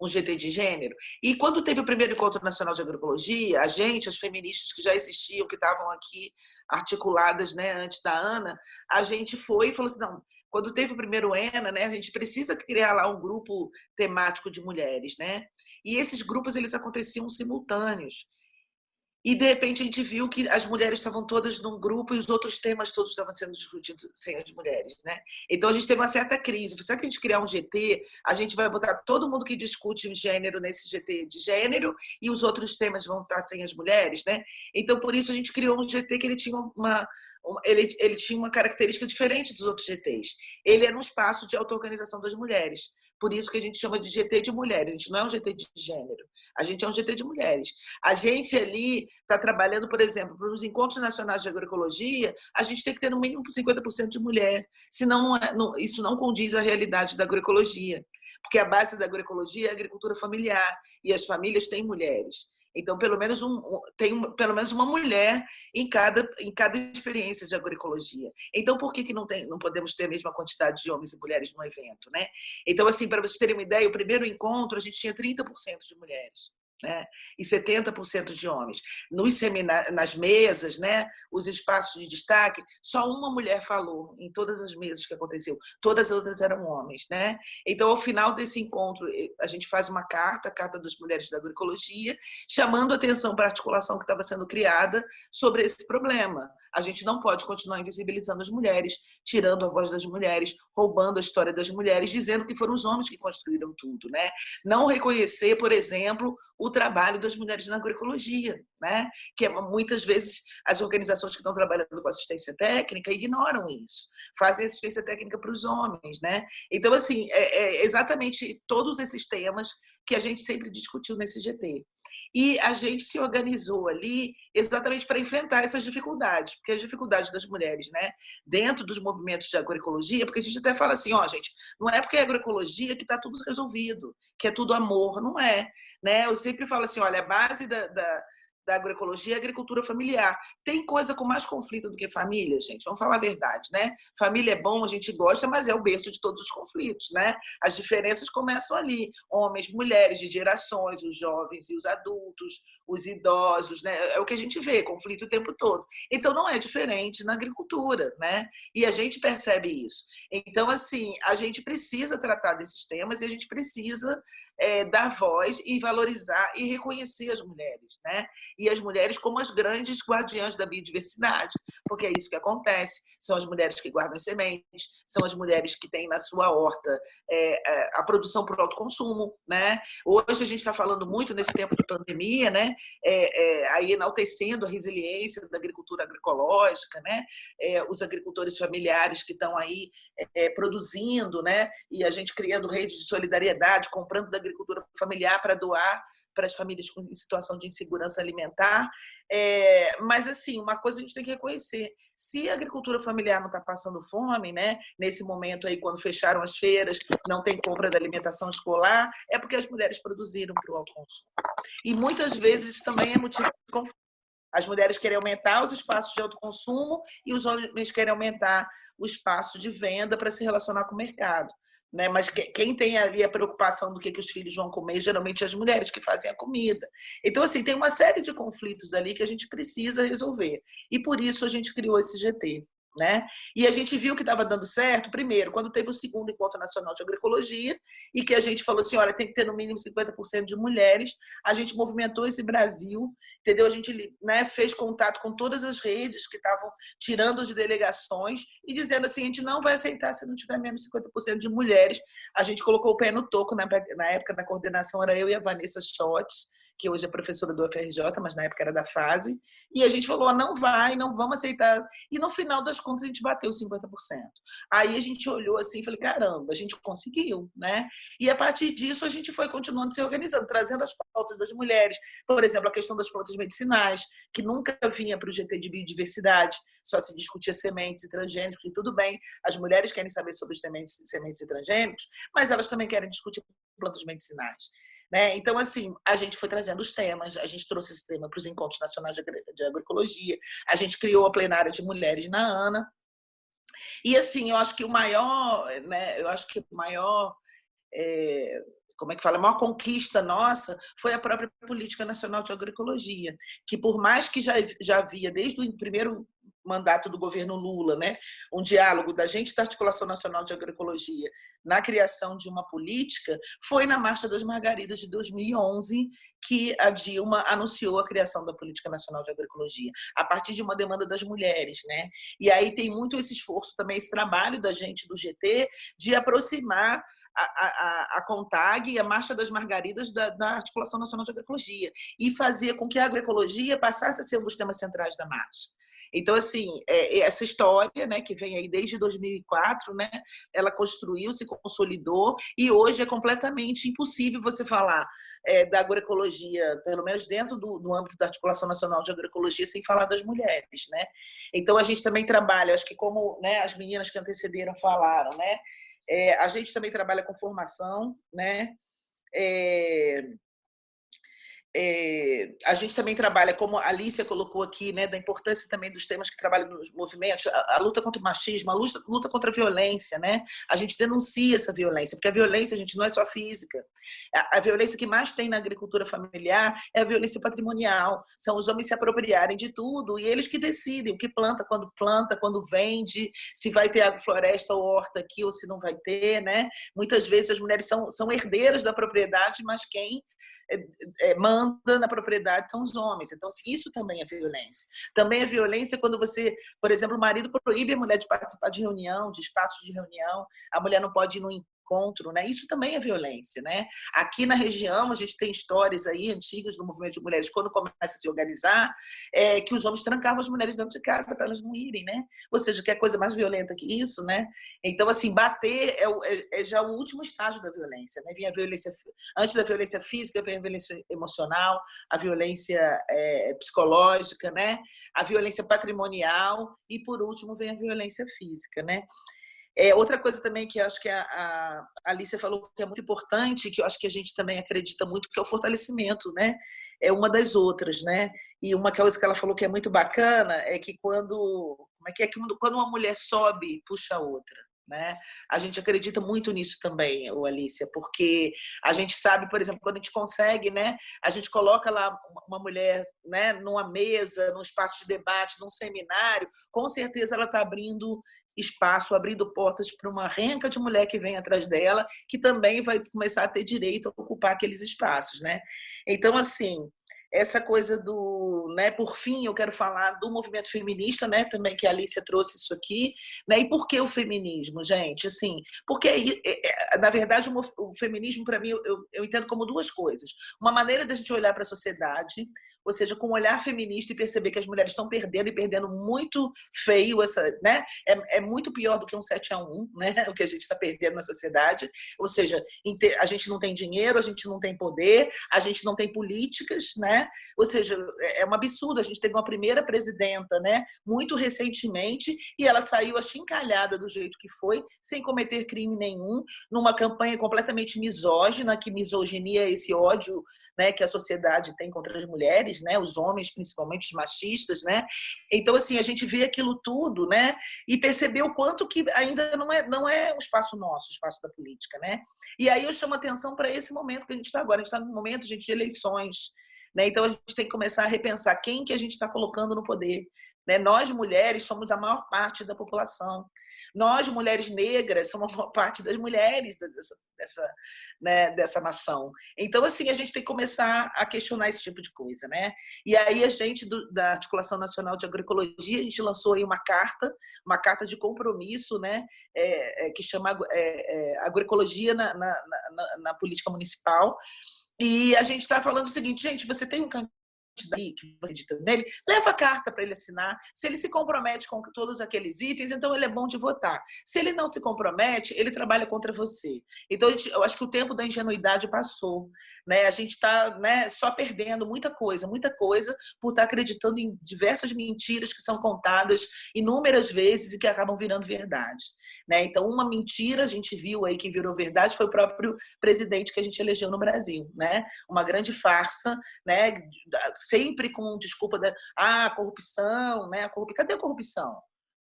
um GT de gênero. E quando teve o primeiro Encontro Nacional de Agroecologia, a gente, as feministas que já existiam, que estavam aqui articuladas, né, antes da Ana, a gente foi e falou assim, não, quando teve o primeiro ENA, né, a gente precisa criar lá um grupo temático de mulheres, né? E esses grupos, eles aconteciam simultâneos. E, de repente, a gente viu que as mulheres estavam todas num grupo e os outros temas todos estavam sendo discutidos sem as mulheres, né? Então, a gente teve uma certa crise. Será que a gente criar um GT, a gente vai botar todo mundo que discute gênero nesse GT de gênero e os outros temas vão estar sem as mulheres, né? Então, por isso, a gente criou um GT que ele tinha ele tinha uma característica diferente dos outros GTs. Ele era um espaço de auto-organização das mulheres. Por isso que a gente chama de GT de mulheres. A gente não é um GT de gênero. A gente é um GT de mulheres. A gente ali está trabalhando, por exemplo, para os encontros nacionais de agroecologia, a gente tem que ter no mínimo 50% de mulher. Senão, isso não condiz à realidade da agroecologia. Porque a base da agroecologia é a agricultura familiar. E as famílias têm mulheres. Então, pelo menos pelo menos uma mulher em cada experiência de agroecologia. Então, por que não podemos ter a mesma quantidade de homens e mulheres num evento, né? Então, assim, para vocês terem uma ideia, o primeiro encontro a gente tinha 30% de mulheres, né? E 70% de homens. Nas mesas, né? Os espaços de destaque, só uma mulher falou em todas as mesas que aconteceu. Todas as outras eram homens, né? Então, ao final desse encontro, a gente faz uma carta, a Carta das Mulheres da Agroecologia, chamando atenção para a articulação que estava sendo criada sobre esse problema. A gente não pode continuar invisibilizando as mulheres, tirando a voz das mulheres, roubando a história das mulheres, dizendo que foram os homens que construíram tudo, né? Não reconhecer, por exemplo, o trabalho das mulheres na agroecologia, né? Que muitas vezes as organizações que estão trabalhando com assistência técnica ignoram isso, fazem assistência técnica para os homens, né? Então, assim, é exatamente todos esses temas que a gente sempre discutiu nesse GT. E a gente se organizou ali exatamente para enfrentar essas dificuldades, porque as dificuldades das mulheres, né, dentro dos movimentos de agroecologia, porque a gente até fala assim, gente, não é porque é agroecologia que está tudo resolvido, que é tudo amor, não é, né? Eu sempre falo assim, olha, a base da agroecologia é a agricultura familiar. Tem coisa com mais conflito do que família, gente? Vamos falar a verdade, né? Família é bom, a gente gosta, mas é o berço de todos os conflitos, né? As diferenças começam ali. Homens, mulheres de gerações, os jovens e os adultos, os idosos, né? É o que a gente vê, conflito o tempo todo. Então, não é diferente na agricultura, né? E a gente percebe isso. Então, assim, a gente precisa tratar desses temas e a gente precisa dar voz e valorizar e reconhecer as mulheres, né? E as mulheres como as grandes guardiãs da biodiversidade, porque é isso que acontece, são as mulheres que guardam sementes, são as mulheres que têm na sua horta a produção por autoconsumo, né? Hoje a gente está falando muito nesse tempo de pandemia, né? Aí enaltecendo a resiliência da agricultura agroecológica, né? Os agricultores familiares que estão aí produzindo, né? E a gente criando redes de solidariedade, comprando da agricultura familiar para doar para as famílias em situação de insegurança alimentar. Mas, assim, uma coisa a gente tem que reconhecer. Se a agricultura familiar não está passando fome, né, nesse momento aí, quando fecharam as feiras, não tem compra da alimentação escolar, é porque as mulheres produziram para o autoconsumo. E, muitas vezes, isso também é motivo de conflito. As mulheres querem aumentar os espaços de autoconsumo e os homens querem aumentar o espaço de venda para se relacionar com o mercado. Né? Mas quem tem ali a preocupação do que os filhos vão comer, geralmente as mulheres que fazem a comida. Então, assim, tem uma série de conflitos ali que a gente precisa resolver. E por isso a gente criou esse GT. Né? E a gente viu que estava dando certo, primeiro, quando teve o segundo Encontro Nacional de Agroecologia, e que a gente falou assim, olha, tem que ter no mínimo 50% de mulheres, a gente movimentou esse Brasil, entendeu? A gente, né, fez contato com todas as redes que estavam tirando de delegações e dizendo assim, a gente não vai aceitar se não tiver menos 50% de mulheres. A gente colocou o pé no toco, na época na coordenação era eu e a Vanessa Schotts, que hoje é professora do UFRJ, mas na época era da FASE, e a gente falou, não vamos aceitar. E no final das contas a gente bateu 50%. Aí a gente olhou assim e falei, caramba, a gente conseguiu, né? E a partir disso a gente foi continuando se organizando, trazendo as pautas das mulheres, por exemplo, a questão das plantas medicinais, que nunca vinha para o GT de biodiversidade, só se discutia sementes e transgênicos, e tudo bem, as mulheres querem saber sobre os sementes e transgênicos, mas elas também querem discutir plantas medicinais. né? Então, assim, a gente foi trazendo os temas, a gente trouxe esse tema para os Encontros Nacionais de Agroecologia, a gente criou a plenária de mulheres na ANA, e assim, eu acho que o maior, né, como é que fala, a maior conquista nossa foi a própria Política Nacional de Agroecologia, que por mais que já havia, desde o primeiro mandato do governo Lula, né, um diálogo da gente da Articulação Nacional de Agroecologia na criação de uma política, foi na Marcha das Margaridas de 2011 que a Dilma anunciou a criação da Política Nacional de Agroecologia, a partir de uma demanda das mulheres, né? E aí tem muito esse esforço também, esse trabalho da gente do GT de aproximar a CONTAG e a Marcha das Margaridas da Articulação Nacional de Agroecologia e fazer com que a agroecologia passasse a ser um dos temas centrais da marcha. Então, assim, essa história, né, que vem aí desde 2004, né, ela construiu, se consolidou, e hoje é completamente impossível você falar da agroecologia, pelo menos dentro do âmbito da Articulação Nacional de Agroecologia, sem falar das mulheres, né? Então, a gente também trabalha, acho que como, né, as meninas que antecederam falaram, né, a gente também trabalha com formação, né? A gente também trabalha, como a Alicia colocou aqui, né, da importância também dos temas que trabalham nos movimentos, a luta contra o machismo, a luta contra a violência, né? A gente denuncia essa violência, porque a violência, gente, não é só física. A violência que mais tem na agricultura familiar é a violência patrimonial. São os homens se apropriarem de tudo e eles que decidem o que planta, quando vende, se vai ter agrofloresta ou horta aqui ou se não vai ter, né? Muitas vezes as mulheres são herdeiras da propriedade, mas quem manda na propriedade são os homens. Então, isso também é violência. Também é violência quando você, por exemplo, o marido proíbe a mulher de participar de reunião, de espaços de reunião, a mulher não pode ir no encontro, né? Isso também é violência, né? Aqui na região, a gente tem histórias aí antigas do movimento de mulheres, quando começa a se organizar, que os homens trancavam as mulheres dentro de casa para elas não irem, né? Ou seja, que é coisa mais violenta que isso, né? Então, assim, bater é já o último estágio da violência, né? Vem a violência, antes da violência física, vem a violência emocional, a violência psicológica, né? A violência patrimonial e, por último, vem a violência física, né? Outra coisa também que eu acho que a Alicia falou que é muito importante, que eu acho que a gente também acredita muito, que é o fortalecimento, né? É uma das outras, né? E uma coisa que ela falou que é muito bacana é que quando uma mulher sobe, puxa a outra, né? A gente acredita muito nisso também, Alicia, porque a gente sabe, por exemplo, quando a gente consegue, né? A gente coloca lá uma mulher, né? Numa mesa, num espaço de debate, num seminário, com certeza ela está abrindo espaço, abrindo portas para uma renca de mulher que vem atrás dela, que também vai começar a ter direito a ocupar aqueles espaços, né? Então, assim, essa coisa né, por fim, eu quero falar do movimento feminista, né, também que a Alicia trouxe isso aqui, né? E por que o feminismo, gente? Assim, porque na verdade o feminismo para mim eu entendo como duas coisas. Uma maneira da gente olhar para a sociedade, ou seja, com um olhar feminista e perceber que as mulheres estão perdendo e perdendo muito feio, né? É muito pior do que um 7-1, né? O que a gente está perdendo na sociedade. Ou seja, a gente não tem dinheiro, a gente não tem poder, a gente não tem políticas, né? Ou seja, é um absurdo. A gente teve uma primeira presidenta, né? Muito recentemente, e ela saiu achincalhada do jeito que foi, sem cometer crime nenhum, numa campanha completamente misógina, que misoginia é esse ódio, né, que a sociedade tem contra as mulheres, né, os homens, principalmente os machistas, né? Então, assim, a gente vê aquilo tudo, né, e percebeu o quanto que ainda não é um espaço nosso, o espaço da política, né? E aí eu chamo a atenção para esse momento que a gente está agora. A gente está num momento, gente, de eleições, né? Então a gente tem que começar a repensar quem que a gente está colocando no poder, né? Nós, mulheres, somos a maior parte da população. Nós, mulheres negras, somos a maior parte das mulheres dessa nação. Então, assim, a gente tem que começar a questionar esse tipo de coisa, né? E aí a gente, da Articulação Nacional de Agroecologia, a gente lançou aí uma carta de compromisso, né? Que chama Agroecologia na Política Municipal. E a gente está falando o seguinte, gente, você tem um daí que você edita nele, leva a carta para ele assinar. Se ele se compromete com todos aqueles itens, então ele é bom de votar. Se ele não se compromete, ele trabalha contra você. Então, eu acho que o tempo da ingenuidade passou. Né? A gente está, né, só perdendo muita coisa por estar acreditando em diversas mentiras que são contadas inúmeras vezes e que acabam virando verdade. Né? Então, uma mentira, a gente viu aí que virou verdade, foi o próprio presidente que a gente elegeu no Brasil. Né? Uma grande farsa, né? Sempre com desculpa da corrupção, né? Cadê a corrupção?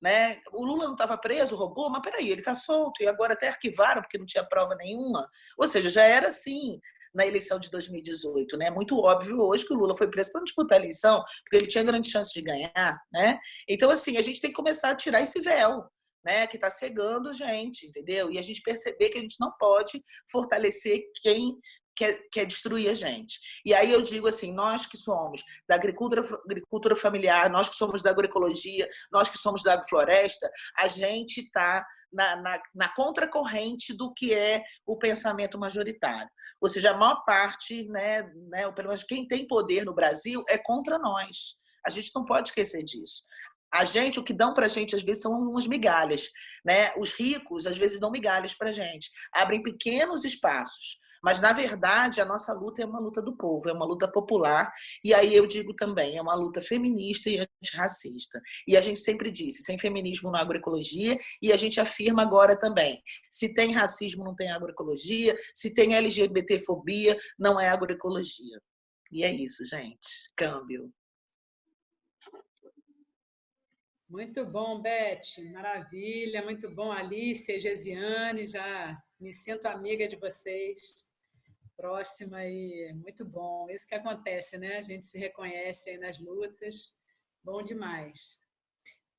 Né? O Lula não estava preso, roubou, mas peraí, ele está solto, e agora até arquivaram porque não tinha prova nenhuma. Ou seja, já era assim na eleição de 2018, né? Muito óbvio hoje que o Lula foi preso para não disputar a eleição, porque ele tinha grande chance de ganhar, né? Então, assim, a gente tem que começar a tirar esse véu, né? Que está cegando a gente, entendeu? E a gente perceber que a gente não pode fortalecer quem quer destruir a gente. E aí eu digo assim, nós que somos da agricultura familiar, nós que somos da agroecologia, nós que somos da agrofloresta, a gente está na contracorrente do que é o pensamento majoritário. Ou seja, a maior parte, né, pelo menos quem tem poder no Brasil, é contra nós. A gente não pode esquecer disso. A gente, o que dão para a gente, às vezes, são umas migalhas. Né? Os ricos, às vezes, dão migalhas para a gente. Abrem pequenos espaços. Mas, na verdade, a nossa luta é uma luta do povo, é uma luta popular. E aí eu digo também, é uma luta feminista e antirracista. E a gente sempre disse, sem feminismo não há agroecologia, e a gente afirma agora também, se tem racismo não tem agroecologia, se tem LGBTfobia não é agroecologia. E é isso, gente. Câmbio. Muito bom, Beth. Maravilha. Muito bom, Alice e Gesiane. Já me sinto amiga de vocês. Próxima e muito bom. Isso que acontece, né? A gente se reconhece aí nas lutas. Bom demais.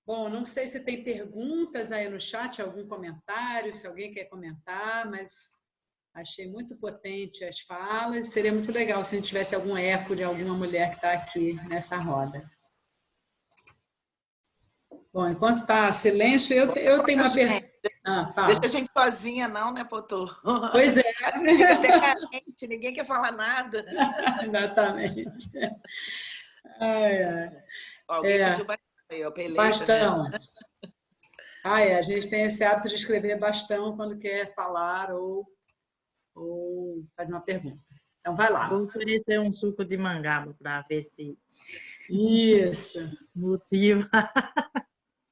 Bom, não sei se tem perguntas aí no chat, algum comentário, se alguém quer comentar, mas achei muito potente as falas. Seria muito legal se a gente tivesse algum eco de alguma mulher que está aqui nessa roda. Bom, enquanto está silêncio, eu tenho uma pergunta. Deixa a gente sozinha, não, né, Potô? Pois é. Fica até carente, ninguém quer falar nada. Exatamente. Alguém pediu bastão. Bastão. A gente tem esse hábito de escrever bastão quando quer falar ou fazer uma pergunta. Então, vai lá. Vou oferecer um suco de mangaba para ver se... Isso. Motiva.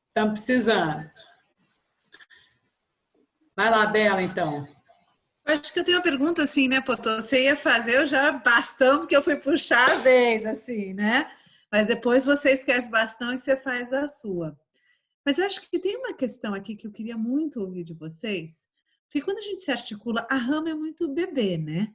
Estamos precisando. Vai lá, Bela, então. Acho que eu tenho uma pergunta assim, né, Potô? Você ia fazer eu já bastão, porque eu fui puxar a vez, assim, né? Mas depois você escreve bastão e você faz a sua. Mas eu acho que tem uma questão aqui que eu queria muito ouvir de vocês, porque quando a gente se articula, a Rama é muito bebê, né?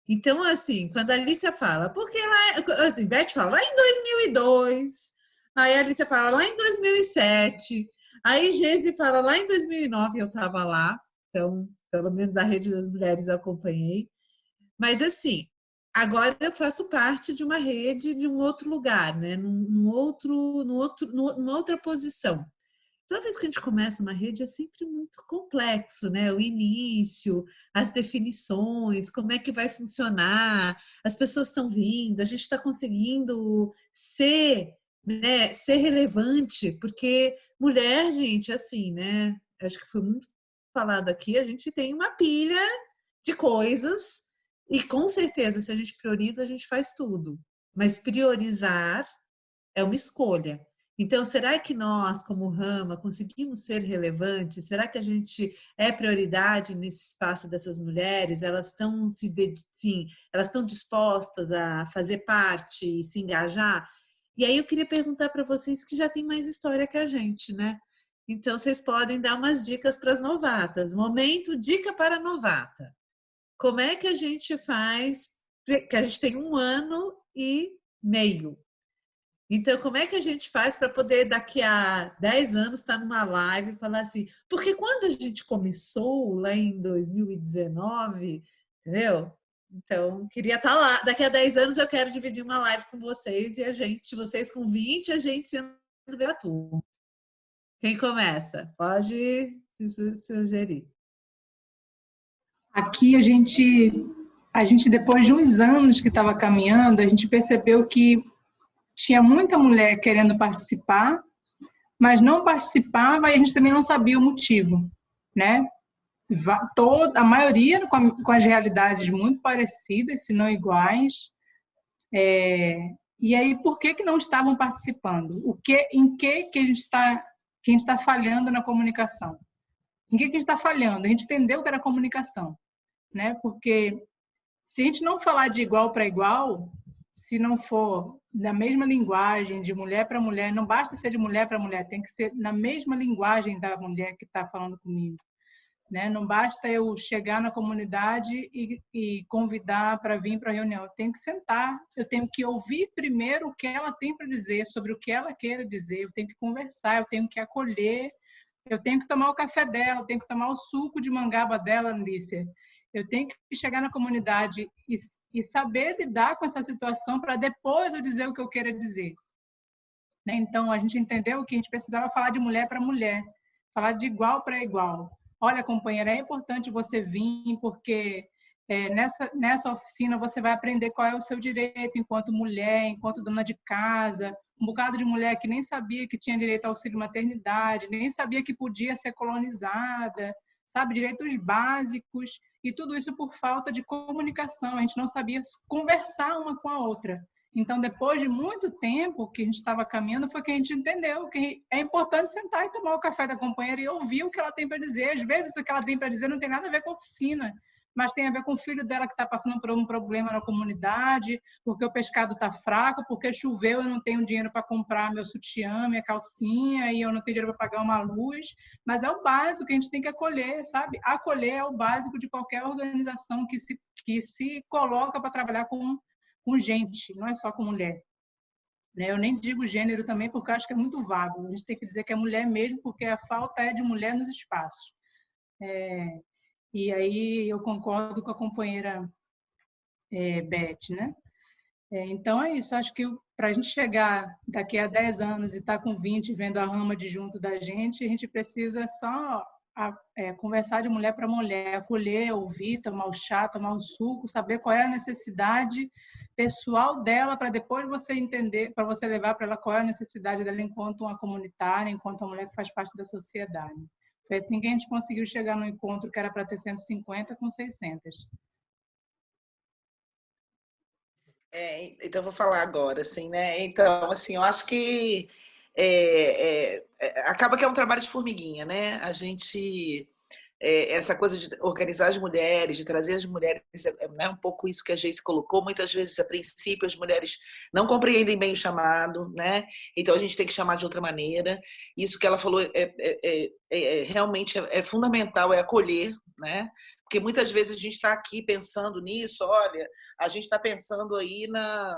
Então, assim, quando a Alicia fala, porque lá, assim, Beth fala, lá em 2002, aí a Alicia fala, lá em 2007, aí Gesi fala, lá em 2009 eu estava lá, então, pelo menos da Rede das Mulheres eu acompanhei. Mas, assim, agora eu faço parte de uma rede de um outro lugar, né? Numa outra posição. Toda vez que a gente começa uma rede é sempre muito complexo, né? O início, as definições, como é que vai funcionar, as pessoas estão vindo, a gente está conseguindo ser, né, ser relevante, porque mulher, gente, assim, né? Acho que foi muito falado aqui, a gente tem uma pilha de coisas e com certeza, se a gente prioriza, a gente faz tudo. Mas priorizar é uma escolha. Então, será que nós, como Rama, conseguimos ser relevantes? Será que a gente é prioridade nesse espaço dessas mulheres? Elas estão elas estão dispostas a fazer parte e se engajar? E aí eu queria perguntar para vocês que já tem mais história que a gente, né? Então, vocês podem dar umas dicas para as novatas. Momento, dica para novata. Como é que a gente faz? Que a gente tem 1 ano e meio. Então, como é que a gente faz para poder, daqui a 10 anos, estar numa live e falar assim? Porque quando a gente começou lá em 2019, entendeu? Então, queria estar lá. Daqui a 10 anos eu quero dividir uma live com vocês e vocês com 20, a gente sendo gratuito. Quem começa? Pode se sugerir. Aqui a gente depois de uns anos que estava caminhando, a gente percebeu que tinha muita mulher querendo participar, mas não participava e a gente também não sabia o motivo, né? A maioria com as realidades muito parecidas, se não iguais. E aí, por que não estavam participando? Em que a gente está falhando na comunicação? Em que a gente está falhando? A gente entendeu que era comunicação, né? Porque se a gente não falar de igual para igual, se não for na mesma linguagem, de mulher para mulher, não basta ser de mulher para mulher, tem que ser na mesma linguagem da mulher que está falando comigo, né? Não basta eu chegar na comunidade e convidar para vir para a reunião. Eu tenho que sentar, eu tenho que ouvir primeiro o que ela tem para dizer, sobre o que ela queira dizer, eu tenho que conversar, eu tenho que acolher, eu tenho que tomar o café dela, eu tenho que tomar o suco de mangaba dela, Lícia. Eu tenho que chegar na comunidade e saber lidar com essa situação para depois eu dizer o que eu queira dizer. Né? Então, a gente entendeu que a gente precisava falar de mulher para mulher, falar de igual para igual. Olha, companheira, é importante você vir, porque nessa oficina você vai aprender qual é o seu direito enquanto mulher, enquanto dona de casa. Um bocado de mulher que nem sabia que tinha direito ao auxílio maternidade, nem sabia que podia ser colonizada, sabe? Direitos básicos, e tudo isso por falta de comunicação. A gente não sabia conversar uma com a outra. Então, depois de muito tempo que a gente estava caminhando, foi que a gente entendeu que é importante sentar e tomar o café da companheira e ouvir o que ela tem para dizer. Às vezes, o que ela tem para dizer não tem nada a ver com a oficina, mas tem a ver com o filho dela que está passando por um problema na comunidade, porque o pescado está fraco, porque choveu, eu não tenho dinheiro para comprar meu sutiã, minha calcinha, e eu não tenho dinheiro para pagar uma luz. Mas é o básico que a gente tem que acolher, sabe? Acolher é o básico de qualquer organização que se coloca para trabalhar com gente, não é só com mulher. Eu nem digo gênero também, porque eu acho que é muito vago. A gente tem que dizer que é mulher mesmo, porque a falta é de mulher nos espaços. E aí eu concordo com a companheira Beth, né? Então é isso, acho que para a gente chegar daqui a 10 anos e estar com 20 vendo a rama de junto da gente, a gente precisa só conversar de mulher para mulher, acolher, ouvir, tomar o chá, tomar o suco, saber qual é a necessidade pessoal dela, para depois você entender, para você levar para ela qual é a necessidade dela enquanto uma comunitária, enquanto uma mulher que faz parte da sociedade. Foi assim que a gente conseguiu chegar no encontro que era para ter 150 com 600. Então, eu vou falar agora, assim, né? Então, assim, eu acho que acaba que é um trabalho de formiguinha, né? A gente... essa coisa de organizar as mulheres, de trazer as mulheres, né, um pouco isso que a Geice colocou, muitas vezes, a princípio, as mulheres não compreendem bem o chamado, né? Então a gente tem que chamar de outra maneira. Isso que ela falou realmente é fundamental, é acolher, né? Porque muitas vezes a gente está aqui pensando nisso, olha, a gente está pensando aí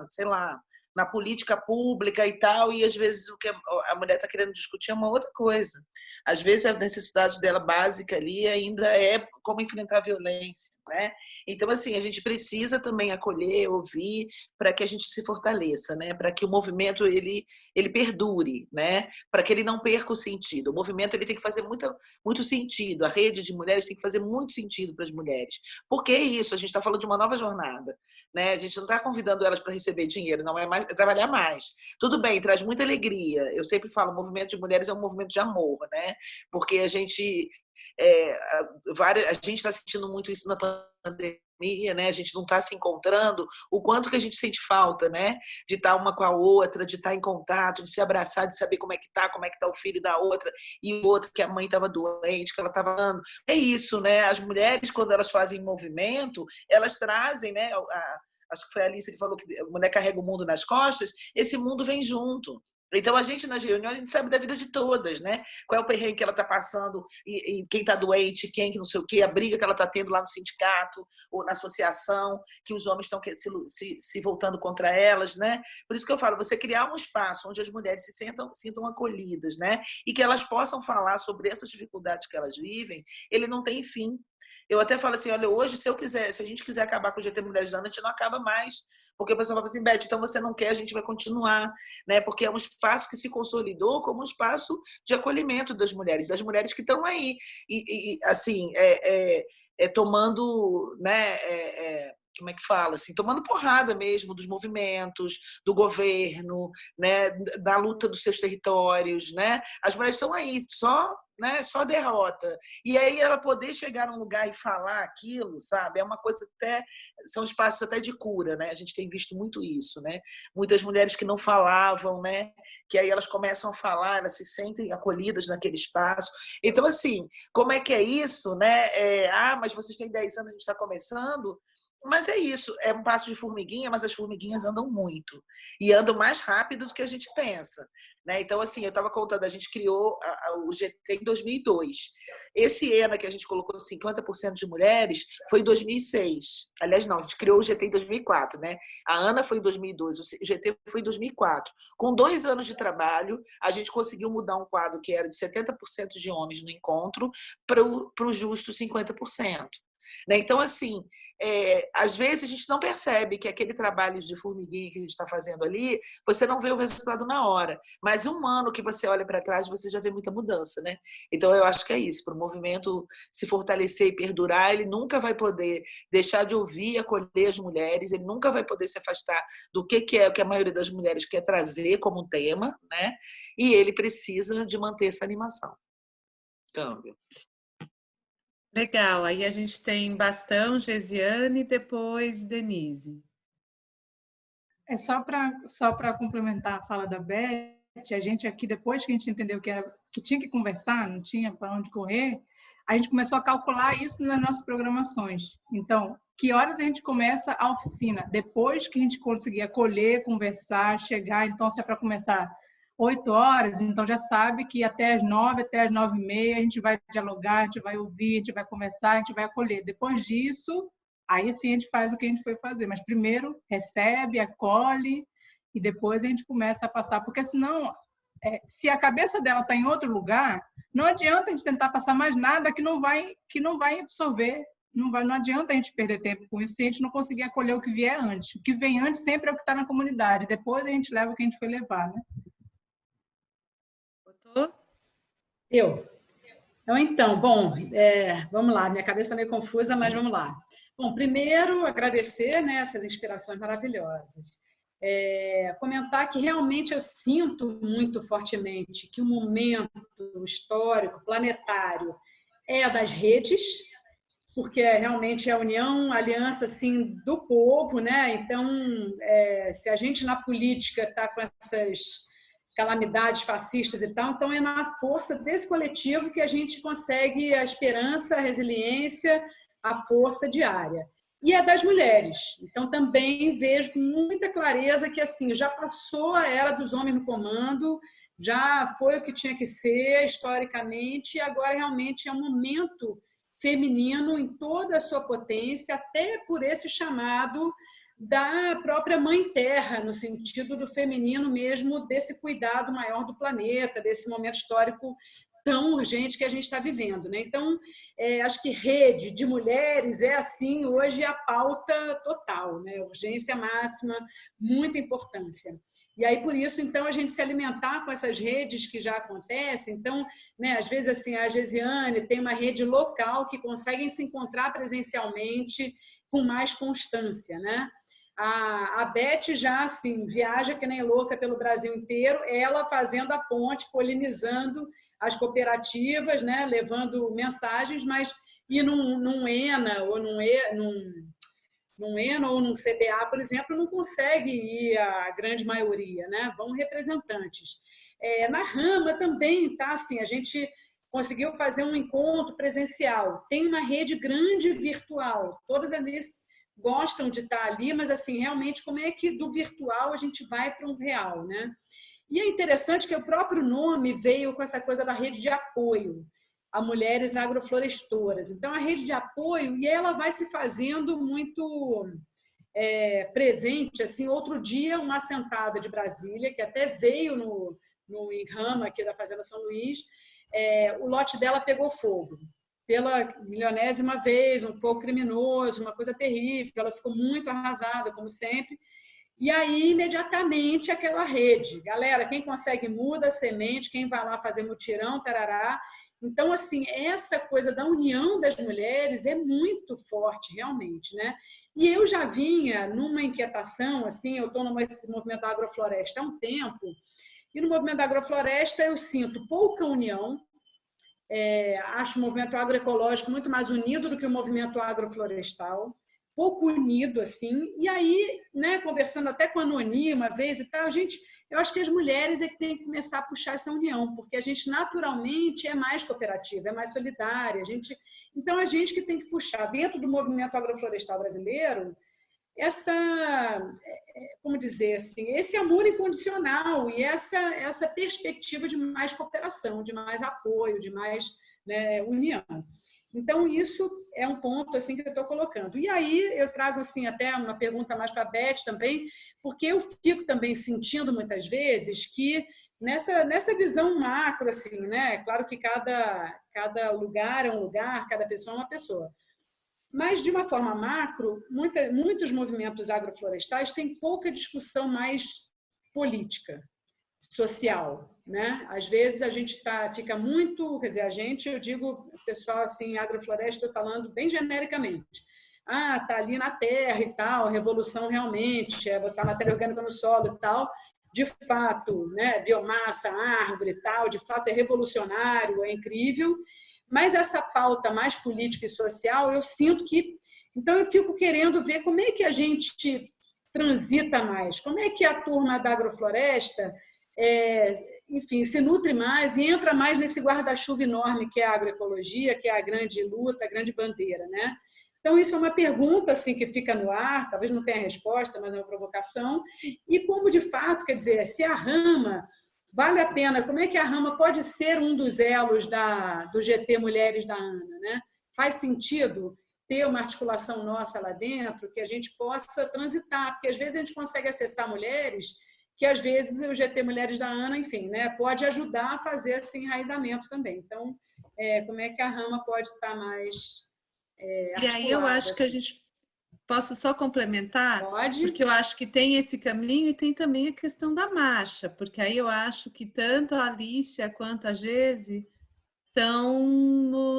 sei lá, na política pública e tal, e às vezes o que a mulher está querendo discutir é uma outra coisa. Às vezes a necessidade dela básica ali ainda é como enfrentar a violência, né? Então, assim, a gente precisa também acolher, ouvir, para que a gente se fortaleça, né? Para que o movimento ele perdure, né? Para que ele não perca o sentido. O movimento ele tem que fazer muito sentido, a rede de mulheres tem que fazer muito sentido para as mulheres. Por que isso? A gente está falando de uma nova jornada, né? A gente não está convidando elas para receber dinheiro, não é mais trabalhar mais. Tudo bem, traz muita alegria. Eu sempre falo, o movimento de mulheres é um movimento de amor, né? Porque a gente está sentindo muito isso na pandemia, né? A gente não está se encontrando, o quanto que a gente sente falta, né? De estar uma com a outra, de estar em contato, de se abraçar, de saber como é que está o filho da outra, e o outro que a mãe estava doente, que ela estava dando. É isso, né? As mulheres, quando elas fazem movimento, elas trazem, né? Acho que foi a Alice que falou que a mulher carrega o mundo nas costas, esse mundo vem junto. Então, a gente, nas reuniões, a gente sabe da vida de todas, né? Qual é o perrengue que ela está passando, e quem está doente, quem que não sei o quê, a briga que ela está tendo lá no sindicato ou na associação, que os homens estão se voltando contra elas, né? Por isso que eu falo, você criar um espaço onde as mulheres se sintam acolhidas, né? E que elas possam falar sobre essas dificuldades que elas vivem, ele não tem fim. Eu até falo assim, olha, hoje, se a gente quiser acabar com o GT Mulheres Dando, a gente não acaba mais. Porque a pessoa fala assim, Beth, então você não quer, a gente vai continuar, né? Porque é um espaço que se consolidou como um espaço de acolhimento das mulheres que estão aí, assim, tomando, né, como é que fala, assim, tomando porrada mesmo dos movimentos, do governo, né, da luta dos seus territórios, né? As mulheres estão aí, só, né, só derrota. E aí ela poder chegar num lugar e falar aquilo, sabe? É uma coisa até, são espaços até de cura, né? A gente tem visto muito isso, né? Muitas mulheres que não falavam, né? Que aí elas começam a falar, elas se sentem acolhidas naquele espaço. Então, assim, como é que é isso, né? Mas vocês têm 10 anos, a gente está começando. Mas é isso, é um passo de formiguinha, mas as formiguinhas andam muito. E andam mais rápido do que a gente pensa, né? Então, assim, eu estava contando, a gente criou o GT em 2002. Esse ENA que a gente colocou 50% de mulheres foi em 2006. Aliás, não, a gente criou o GT em 2004, né? A Ana foi em 2002, o GT foi em 2004. Com 2 anos de trabalho, a gente conseguiu mudar um quadro que era de 70% de homens no encontro para o justo 50%. Né? Então, assim, às vezes a gente não percebe que aquele trabalho de formiguinha que a gente está fazendo ali, você não vê o resultado na hora. Mas um ano que você olha para trás, você já vê muita mudança, né? Então, eu acho que é isso. Para o movimento se fortalecer e perdurar, ele nunca vai poder deixar de ouvir e acolher as mulheres, ele nunca vai poder se afastar do que é o que a maioria das mulheres quer trazer como tema, né? E ele precisa de manter essa animação. Câmbio. Legal, aí a gente tem Bastão, Gesiane e depois Denise. Só para complementar a fala da Beth, a gente aqui, depois que a gente entendeu que tinha que conversar, não tinha para onde correr, a gente começou a calcular isso nas nossas programações. Então, que horas a gente começa a oficina? Depois que a gente conseguir acolher, conversar, chegar, então se é para começar 8 horas, então já sabe que até as 9, até as 9h30 a gente vai dialogar, a gente vai ouvir, a gente vai conversar, a gente vai acolher. Depois disso, aí sim a gente faz o que a gente foi fazer. Mas primeiro recebe, acolhe e depois a gente começa a passar. Porque senão, se a cabeça dela está em outro lugar, não adianta a gente tentar passar mais nada que não vai absorver. Não adianta a gente perder tempo com isso se a gente não conseguir acolher o que vier antes. O que vem antes sempre é o que está na comunidade. Depois a gente leva o que a gente foi levar, né? Então, bom, vamos lá, minha cabeça está meio confusa, mas vamos lá. Bom, primeiro, agradecer, né, essas inspirações maravilhosas. Comentar que realmente eu sinto muito fortemente que o momento histórico, planetário, é das redes, porque realmente é a união, a aliança assim, do povo, né? Então, se a gente na política está com essas calamidades fascistas e tal, então é na força desse coletivo que a gente consegue a esperança, a resiliência, a força diária. E é das mulheres. Então também vejo com muita clareza que assim, já passou a era dos homens no comando, já foi o que tinha que ser historicamente, e agora realmente é um momento feminino em toda a sua potência, até por esse chamado da própria Mãe Terra, no sentido do feminino mesmo, desse cuidado maior do planeta, desse momento histórico tão urgente que a gente está vivendo, né? Então, acho que rede de mulheres é, assim, hoje a pauta total, né? Urgência máxima, muita importância. E aí, por isso, então, a gente se alimentar com essas redes que já acontecem. Então, né, às vezes, assim, a Gesiane tem uma rede local que conseguem se encontrar presencialmente com mais constância, né? A Beth já, assim, viaja que nem louca pelo Brasil inteiro, ela fazendo a ponte, polinizando as cooperativas, né, levando mensagens, mas ir num ENA ou num ENA ou num CBA, por exemplo, não consegue ir a grande maioria, né? Vão representantes. Na Rama também, tá? Assim, a gente conseguiu fazer um encontro presencial. Tem uma rede grande virtual. Todas eles gostam de estar ali, mas assim, realmente, como é que do virtual a gente vai para um real, né? E é interessante que o próprio nome veio com essa coisa da rede de apoio a mulheres agroflorestoras. Então, a rede de apoio, e ela vai se fazendo muito presente. Assim, outro dia, uma assentada de Brasília, que até veio no Rama aqui da Fazenda São Luís, o lote dela pegou fogo. Pela milionésima vez, um fogo criminoso, uma coisa terrível, ela ficou muito arrasada, como sempre. E aí, imediatamente, aquela rede. Galera, quem consegue muda a semente, quem vai lá fazer mutirão, tarará. Então, assim, essa coisa da união das mulheres é muito forte, realmente, né? E eu já vinha numa inquietação, assim, eu estou nesse movimento da agrofloresta há um tempo, e no movimento da agrofloresta eu sinto pouca união. Acho o movimento agroecológico muito mais unido do que o movimento agroflorestal, pouco unido, assim. E aí, né, conversando até com a Noni uma vez e tal, eu acho que as mulheres é que têm que começar a puxar essa união, porque a gente naturalmente é mais cooperativa, é mais solidária. Então, a gente que tem que puxar dentro do movimento agroflorestal brasileiro como dizer assim, esse amor incondicional e essa perspectiva de mais cooperação, de mais apoio, de mais, né, união. Então, isso é um ponto assim que eu estou colocando. E aí eu trago assim, até uma pergunta mais para a Beth também, porque eu fico também sentindo muitas vezes que nessa visão macro, assim, né? Claro que cada lugar é um lugar, cada pessoa é uma pessoa. Mas, de uma forma macro, muitos movimentos agroflorestais têm pouca discussão mais política, social, né? Às vezes a gente fica muito, quer dizer, eu digo, pessoal assim, agrofloresta, estou falando bem genericamente. Tá ali na terra e tal, revolução realmente, botar matéria orgânica no solo e tal, de fato, né? Biomassa, árvore e tal, de fato é revolucionário, é incrível. Mas essa pauta mais política e social, eu sinto que... Então, eu fico querendo ver como é que a gente transita mais, como é que a turma da agrofloresta, enfim, se nutre mais e entra mais nesse guarda-chuva enorme que é a agroecologia, que é a grande luta, a grande bandeira, né? Então, isso é uma pergunta assim, que fica no ar, talvez não tenha resposta, mas é uma provocação. E como, de fato, quer dizer, se a Rama... Vale a pena. Como é que a Rama pode ser um dos elos do GT Mulheres da ANA, né? Faz sentido ter uma articulação nossa lá dentro, que a gente possa transitar, porque às vezes a gente consegue acessar mulheres que às vezes o GT Mulheres da ANA, enfim, né, pode ajudar a fazer esse enraizamento também. Então, como é que a Rama pode estar mais articulada? E aí eu acho que a assim. gente... Posso só complementar? Pode. Porque eu acho que tem esse caminho e tem também a questão da marcha, porque aí eu acho que tanto a Alicia quanto a Gese estão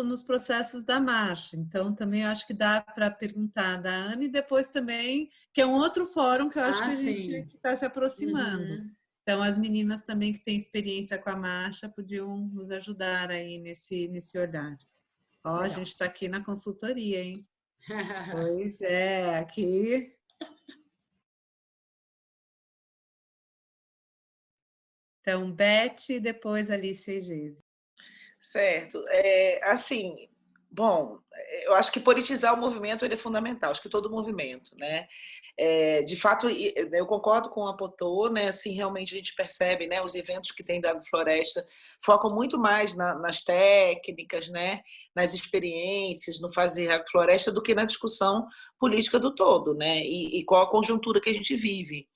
nos processos da marcha. Então, também eu acho que dá para perguntar da Ana e depois também, que é um outro fórum que eu acho que a gente está se aproximando. Uhum. Então, as meninas também que têm experiência com a marcha podiam nos ajudar aí nesse olhar. Ó, a gente está aqui na consultoria, hein? Pois é, aqui. Então, Beth e depois Alicia e Geise. Certo. Assim, bom, eu acho que politizar o movimento ele é fundamental, acho que todo movimento, né? De fato, eu concordo com a Potô, né? Assim, realmente a gente percebe, né? Os eventos que tem da Agrofloresta focam muito mais nas técnicas, né? Nas experiências, no fazer agrofloresta, do que na discussão política do todo, né? E qual a conjuntura que a gente vive.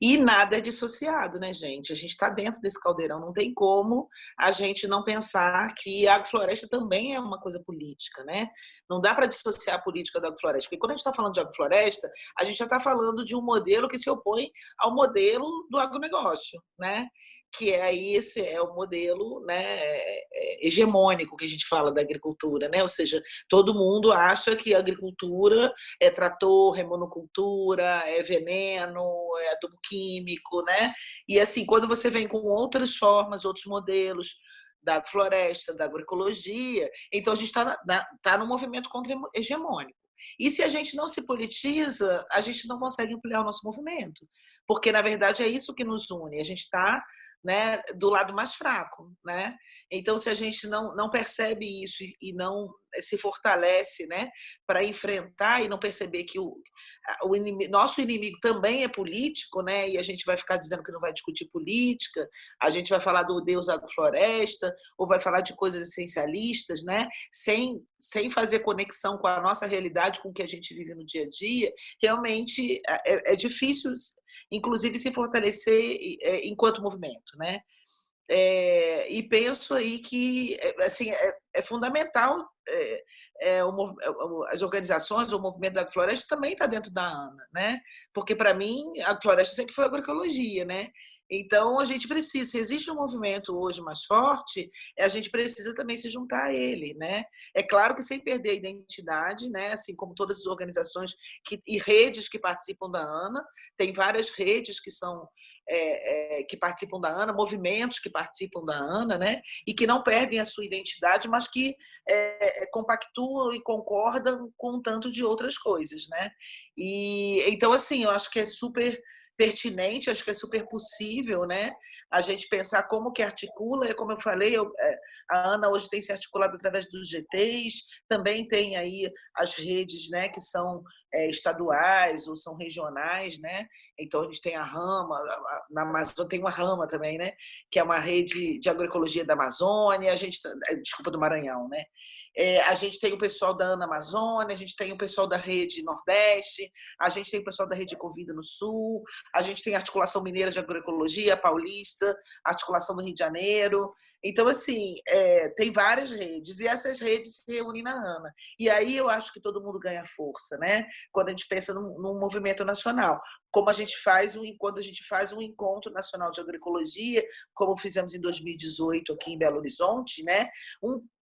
E nada é dissociado, né, gente? A gente está dentro desse caldeirão, não tem como a gente não pensar que a agrofloresta também é uma coisa política, né? Não dá para dissociar a política da agrofloresta, porque quando a gente está falando de agrofloresta, a gente já está falando de um modelo que se opõe ao modelo do agronegócio, né? Que aí esse é o modelo, né, hegemônico que a gente fala da agricultura, né? Ou seja, todo mundo acha que a agricultura é trator, é monocultura, é veneno, é adubo químico, né? E assim, quando você vem com outras formas, outros modelos da agrofloresta, da agroecologia, então a gente está no movimento contra-hegemônico. E se a gente não se politiza, a gente não consegue ampliar o nosso movimento, porque na verdade é isso que nos une. A gente está, né, do lado mais fraco, né? Então, se a gente não percebe isso e não se fortalece, né, para enfrentar e não perceber que nosso inimigo também é político, né? E a gente vai ficar dizendo que não vai discutir política, a gente vai falar do Deus agrofloresta ou vai falar de coisas essencialistas, né? Sem fazer conexão com a nossa realidade, com o que a gente vive no dia a dia, realmente é difícil, inclusive, se fortalecer enquanto movimento, né? E penso aí que assim, é fundamental as organizações, o movimento da agrofloresta também está dentro da ANA, né? Porque, para mim, a agrofloresta sempre foi agroecologia, né? Então, a gente precisa, se existe um movimento hoje mais forte, a gente precisa também se juntar a ele, né? É claro que sem perder a identidade, né? Assim como todas as organizações e redes que participam da ANA, tem várias redes que são que participam da ANA, movimentos que participam da ANA, né? E que não perdem a sua identidade, mas que compactuam e concordam com um tanto de outras coisas, né? E então, assim, eu acho que é super pertinente, acho que é super possível, né? A gente pensar como que articula, como eu falei, a ANA hoje tem se articulado através dos GTs, também tem aí as redes, né, que são estaduais ou são regionais, né? Então a gente tem a Rama, na Amazônia tem uma Rama também, né? Que é uma rede de agroecologia da Amazônia, desculpa, do Maranhão, né? A gente tem o pessoal da ANA Amazônia, a gente tem o pessoal da Rede Nordeste, a gente tem o pessoal da Rede Convida no Sul, a gente tem a Articulação Mineira de Agroecologia, a Paulista, a Articulação do Rio de Janeiro. Então, assim, tem várias redes, e essas redes se reúnem na ANA. E aí eu acho que todo mundo ganha força, né? Quando a gente pensa num movimento nacional. Como a gente faz quando a gente faz um encontro nacional de agroecologia, como fizemos em 2018 aqui em Belo Horizonte, né?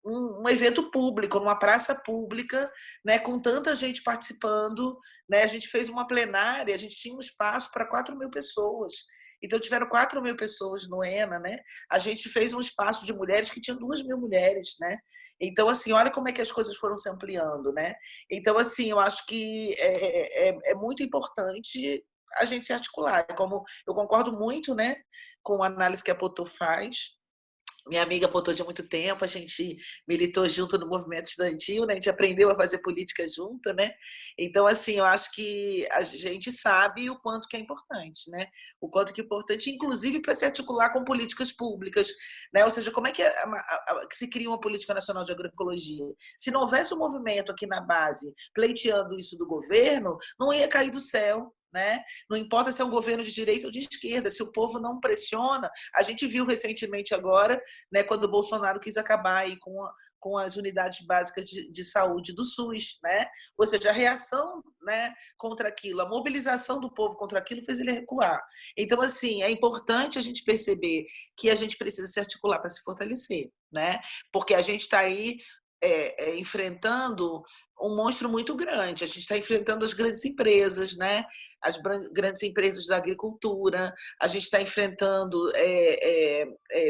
Um evento público, numa praça pública, né, com tanta gente participando, né? A gente fez uma plenária, a gente tinha um espaço para 4.000 pessoas. Então, tiveram 4.000 pessoas no ENA, né? A gente fez um espaço de mulheres que tinha 2.000 mulheres, né? Então, assim, olha como é que as coisas foram se ampliando, né? Então, assim, eu acho que é muito importante a gente se articular. Como eu concordo muito, né, com a análise que a Potô faz. Minha amiga Potô de muito tempo, a gente militou junto no movimento estudantil, né? A gente aprendeu a fazer política junto, né? Então, assim, eu acho que a gente sabe o quanto que é importante, né? O quanto que é importante, inclusive para se articular com políticas públicas, né? Ou seja, como é que se cria uma política nacional de agroecologia? Se não houvesse um movimento aqui na base pleiteando isso do governo, não ia cair do céu, né? Não importa se é um governo de direita ou de esquerda, se o povo não pressiona. A gente viu recentemente agora, né, quando o Bolsonaro quis acabar aí com as unidades básicas de saúde do SUS, né? Ou seja, a reação, né, contra aquilo, a mobilização do povo contra aquilo fez ele recuar. Então, assim, é importante a gente perceber que a gente precisa se articular para se fortalecer, né? Porque a gente está aí enfrentando um monstro muito grande. A gente está enfrentando as grandes empresas, né? As grandes empresas da agricultura, a gente está enfrentando,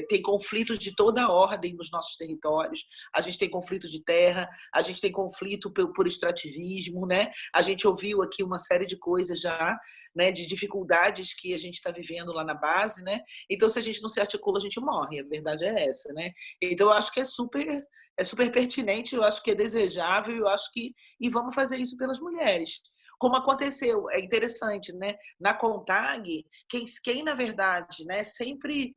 tem conflitos de toda a ordem nos nossos territórios, a gente tem conflito de terra, a gente tem conflito por extrativismo, né? A gente ouviu aqui uma série de coisas já, né, de dificuldades que a gente está vivendo lá na base, né? Então, se a gente não se articula, a gente morre, a verdade é essa, né? Então, eu acho que é super pertinente, eu acho que é desejável, eu acho que e vamos fazer isso pelas mulheres. Como aconteceu, é interessante, né? Na CONTAG, quem na verdade, né, sempre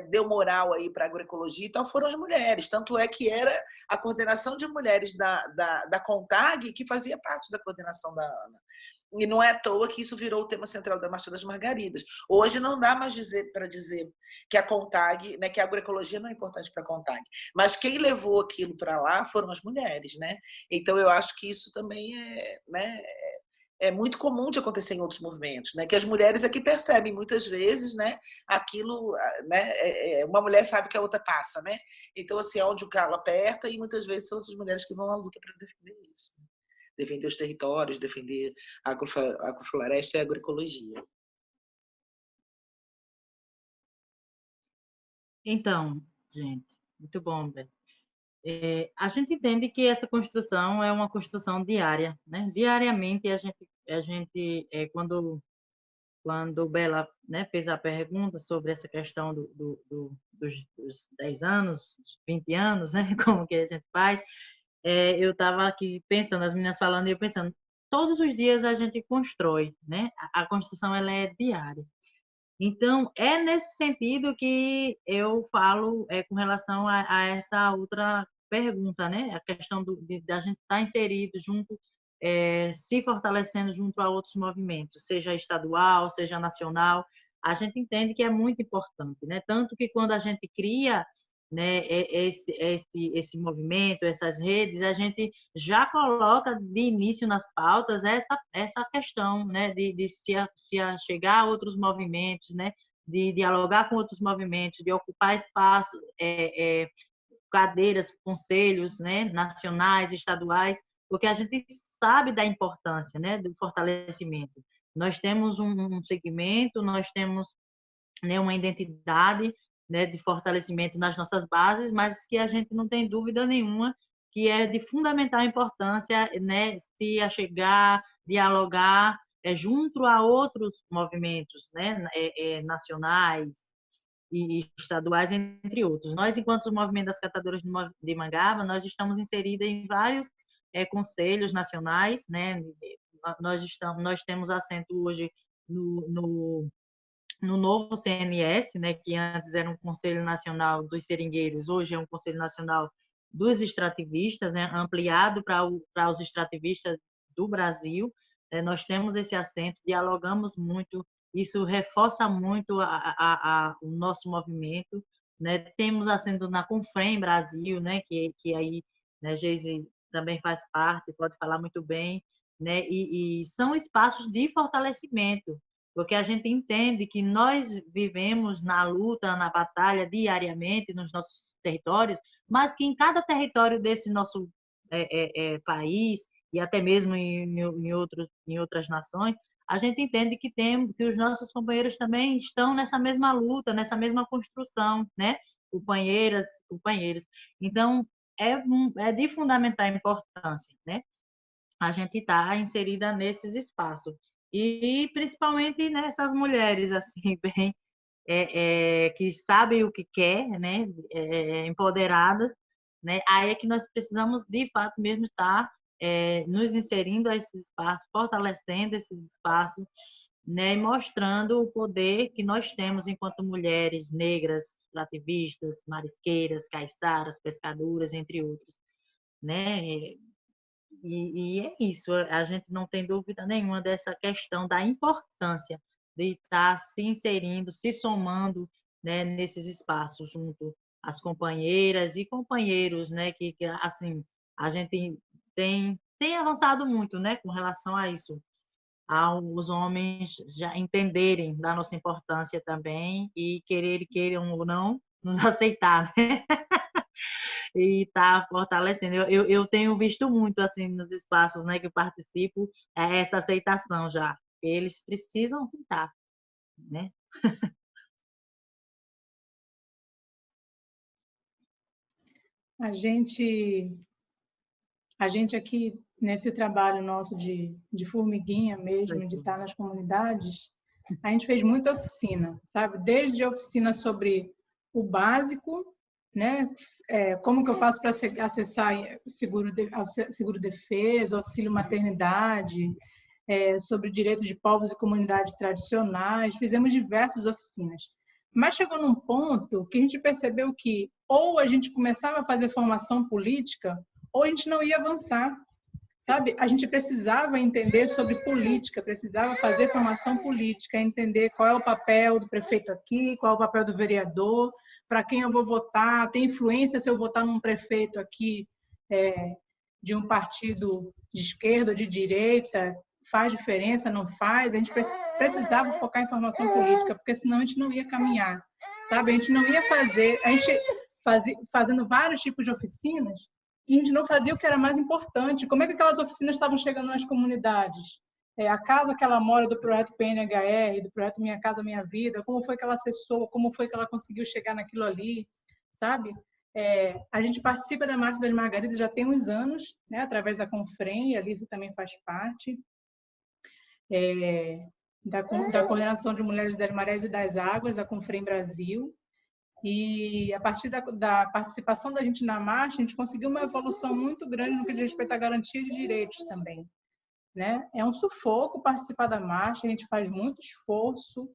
deu moral aí para a agroecologia e tal foram as mulheres. Tanto é que era a coordenação de mulheres da CONTAG que fazia parte da coordenação da ANA. E não é à toa que isso virou o tema central da Marcha das Margaridas. Hoje não dá mais para dizer que a CONTAG, né, que a agroecologia não é importante para a CONTAG, mas quem levou aquilo para lá foram as mulheres, né? Então eu acho que isso também né, é muito comum de acontecer em outros movimentos, né? Que as mulheres é que percebem muitas vezes, né? Aquilo, né? Uma mulher sabe que a outra passa, né? Então assim, é onde o calo aperta e muitas vezes são essas mulheres que vão à luta para defender isso. Defender os territórios, defender a agrofloresta e a agroecologia. Então, gente, muito bom, Beto. A gente entende que essa construção é uma construção diária, né? Diariamente a gente quando Bela, né, fez a pergunta sobre essa questão dos 10 anos, 20 anos, né? Como que a gente faz? Eu estava aqui pensando, as meninas falando e eu pensando, todos os dias a gente constrói, né? A construção ela é diária. Então, é nesse sentido que eu falo com relação a essa outra pergunta, né? A questão da gente estar inserido junto, se fortalecendo junto a outros movimentos, seja estadual, seja nacional, a gente entende que é muito importante, né? Tanto que quando a gente cria, né, esse movimento, essas redes, a gente já coloca de início nas pautas essa questão, né, de se chegar a outros movimentos, né, de dialogar com outros movimentos, de ocupar espaço, cadeiras, conselhos, né, nacionais, estaduais, porque a gente sabe da importância, né, do fortalecimento. Nós temos um segmento, nós temos, né, uma identidade, né, de fortalecimento nas nossas bases, mas que a gente não tem dúvida nenhuma que é de fundamental importância, né, se achegar, dialogar junto a outros movimentos, né, nacionais e estaduais, entre outros. Nós, enquanto movimento das catadoras de Mangaba, nós estamos inseridas em vários conselhos nacionais, né? Nós temos assento hoje no novo CNS, né, que antes era um Conselho Nacional dos Seringueiros, hoje é um Conselho Nacional dos Extrativistas, né, ampliado para os extrativistas do Brasil. Nós temos esse assento, dialogamos muito, isso reforça muito o nosso movimento, né? Temos assento na Confrem Brasil, né, que aí, né, Geise também faz parte, pode falar muito bem, né? E são espaços de fortalecimento, porque a gente entende que nós vivemos na luta, na batalha diariamente nos nossos territórios, mas que em cada território desse nosso país e até mesmo em outras nações, a gente entende que os nossos companheiros também estão nessa mesma luta, nessa mesma construção, né? Companheiros. Então, é de fundamental importância, né? A gente está inserida nesses espaços. E principalmente nessas mulheres, assim, bem, que sabem o que quer, né? Empoderadas, né? Aí é que nós precisamos, de fato, mesmo estar nos inserindo a esses espaços, fortalecendo esses espaços, né? E mostrando o poder que nós temos enquanto mulheres negras, ativistas, marisqueiras, caiçaras, pescadoras, entre outros, né? E é isso, a gente não tem dúvida nenhuma dessa questão da importância de estar se inserindo, se somando, né, nesses espaços junto às companheiras e companheiros, né, que assim, a gente tem avançado muito, né, com relação a isso, aos homens já entenderem da nossa importância também e queiram ou não, nos aceitar, né? E está fortalecendo. Eu tenho visto muito assim nos espaços, né, que eu participo, essa aceitação já. Eles precisam sentar, né? A gente aqui, nesse trabalho nosso de formiguinha mesmo, de estar nas comunidades, a gente fez muita oficina, sabe? Desde a oficina sobre o básico, né? Como que eu faço para acessar seguro-defesa, auxílio maternidade, sobre direitos de povos e comunidades tradicionais. Fizemos diversas oficinas. Mas chegou num ponto que a gente percebeu que ou a gente começava a fazer formação política ou a gente não ia avançar, sabe? A gente precisava entender sobre política, precisava fazer formação política, entender qual é o papel do prefeito aqui, qual é o papel do vereador, para quem eu vou votar, tem influência se eu votar num prefeito aqui de um partido de esquerda ou de direita, faz diferença, não faz? A gente precisava focar em formação política, porque senão a gente não ia caminhar, sabe? A gente não ia fazendo vários tipos de oficinas e a gente não fazia o que era mais importante. Como é que aquelas oficinas estavam chegando nas comunidades? A casa que ela mora do projeto PNHR, do projeto Minha Casa Minha Vida, como foi que ela acessou, como foi que ela conseguiu chegar naquilo ali, sabe? A gente participa da Marcha das Margaridas já tem uns anos, né, através da Confrem, e a Alice também faz parte, da Coordenação de Mulheres das Marés e das Águas, da Confrem Brasil. E a partir da participação da gente na marcha, a gente conseguiu uma evolução muito grande no que diz respeito à garantia de direitos também, né? É um sufoco participar da marcha, a gente faz muito esforço,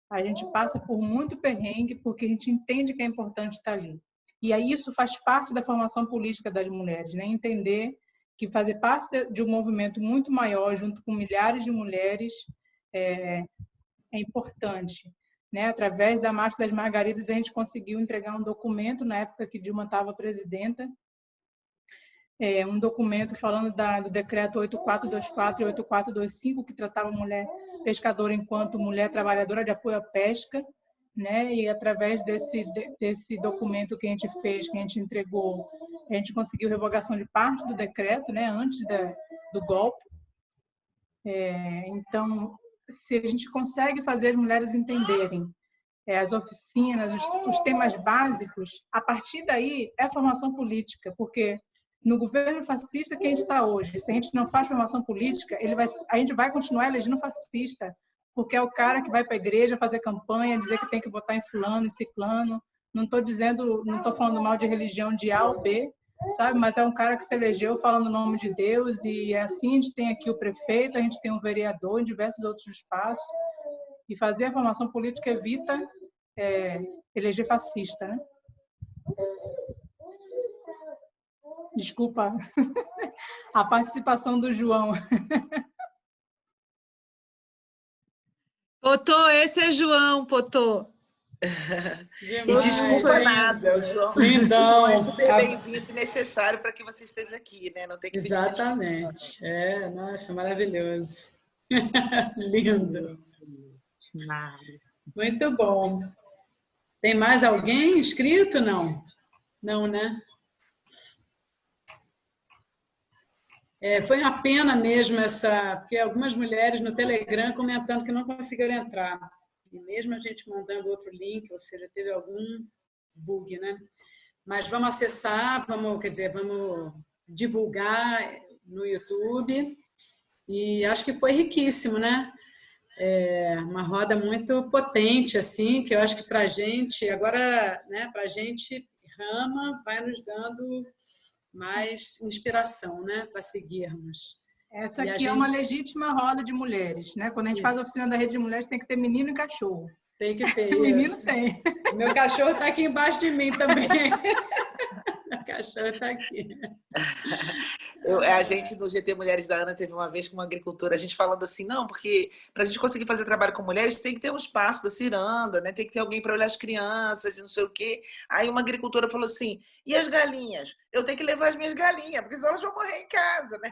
a gente passa por muito perrengue, porque a gente entende que é importante estar ali. E aí isso faz parte da formação política das mulheres, né? Entender que fazer parte de um movimento muito maior, junto com milhares de mulheres, é importante. né? Através da Marcha das Margaridas, a gente conseguiu entregar um documento, na época que Dilma estava presidenta, um documento falando do decreto 8424 e 8425, que tratava a mulher pescadora enquanto mulher trabalhadora de apoio à pesca, né? E através desse documento que a gente fez, que a gente entregou, a gente conseguiu revogação de parte do decreto, né? Antes do golpe. Então, se a gente consegue fazer as mulheres entenderem as oficinas, os temas básicos, a partir daí é formação política, porque no governo fascista que a gente está hoje, se a gente não faz formação política, a gente vai continuar elegendo fascista, porque é o cara que vai para a igreja fazer campanha, dizer que tem que votar em fulano e ciclano. Não estou falando mal de religião de A ou B, sabe? Mas é um cara que se elegeu falando o nome de Deus, e assim a gente tem aqui o prefeito, a gente tem um vereador em diversos outros espaços, e fazer a formação política evita eleger fascista, né? Desculpa a participação do João. Potô, esse é João, Potô. E desculpa nada, o João. Lindão. É super bem-vindo e necessário para que você esteja aqui, né? Não tem que pedir Exatamente. Nossa, maravilhoso. Lindo. Muito bom. Tem mais alguém inscrito? Não? Não, né? Foi uma pena mesmo porque algumas mulheres no Telegram comentando que não conseguiram entrar. E mesmo a gente mandando outro link, ou seja, teve algum bug, né? Mas vamos acessar, vamos divulgar no YouTube. E acho que foi riquíssimo, né? Uma roda muito potente, assim, que eu acho que para a gente, agora, né, para a gente, Rama vai nos dando mais inspiração, né, para seguirmos. Essa aqui é uma legítima roda de mulheres, né? Quando a gente faz a oficina da rede de mulheres, tem que ter menino e cachorro. Tem que ter Menino isso. tem. Meu cachorro está aqui embaixo de mim também. O cachorro está aqui. A gente, no GT Mulheres da Ana, teve uma vez com uma agricultora, a gente falando assim, não, porque para a gente conseguir fazer trabalho com mulheres, tem que ter um espaço da ciranda, né? Tem que ter alguém para olhar as crianças e não sei o quê. Aí uma agricultora falou assim, e as galinhas? Eu tenho que levar as minhas galinhas, porque senão elas vão morrer em casa, né?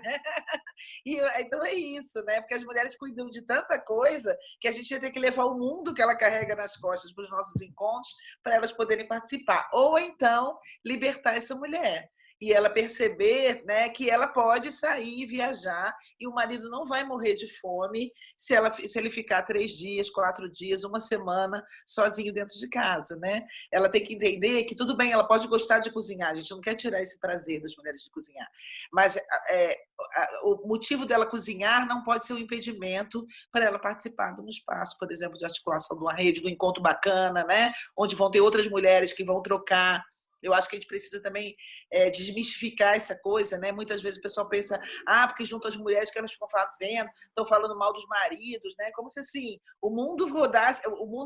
Então é isso, né? Porque as mulheres cuidam de tanta coisa que a gente ia ter que levar o mundo que ela carrega nas costas para os nossos encontros para elas poderem participar. Ou então, libertar essa mulher. E ela perceber, né, que ela pode sair e viajar e o marido não vai morrer de fome se ele ficar 3 dias, 4 dias, uma semana sozinho dentro de casa, né? Ela tem que entender que tudo bem, ela pode gostar de cozinhar, a gente não quer tirar esse prazer das mulheres de cozinhar, mas o motivo dela cozinhar não pode ser um impedimento para ela participar de um espaço, por exemplo, de articulação de uma rede, de um encontro bacana, né? Onde vão ter outras mulheres que vão trocar. Eu acho que a gente precisa também desmistificar essa coisa, né? Muitas vezes o pessoal pensa, porque junto as mulheres que elas ficam fazendo, estão falando mal dos maridos, né? Como se assim, o mundo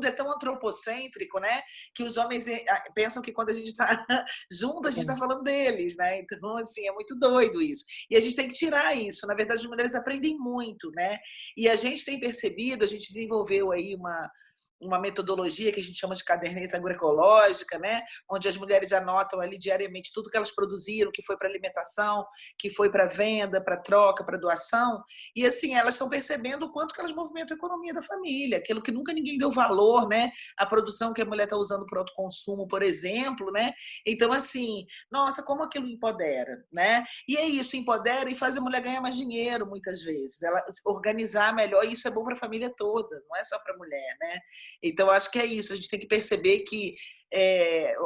é tão antropocêntrico, né? Que os homens pensam que quando a gente está junto, a gente está falando deles, né? Então, assim, é muito doido isso. E a gente tem que tirar isso. Na verdade, as mulheres aprendem muito, né? E a gente tem percebido, a gente desenvolveu aí uma metodologia que a gente chama de caderneta agroecológica, né? Onde as mulheres anotam ali diariamente tudo que elas produziram, que foi para alimentação, que foi para venda, para troca, para doação, e assim, elas estão percebendo o quanto que elas movimentam a economia da família, aquilo que nunca ninguém deu valor, né? A produção que a mulher está usando para autoconsumo, por exemplo, né? Então, assim, nossa, como aquilo empodera, né? E é isso, empodera e faz a mulher ganhar mais dinheiro, muitas vezes, ela se organizar melhor, e isso é bom para a família toda, não é só para a mulher, né? Então, acho que é isso. A gente tem que perceber que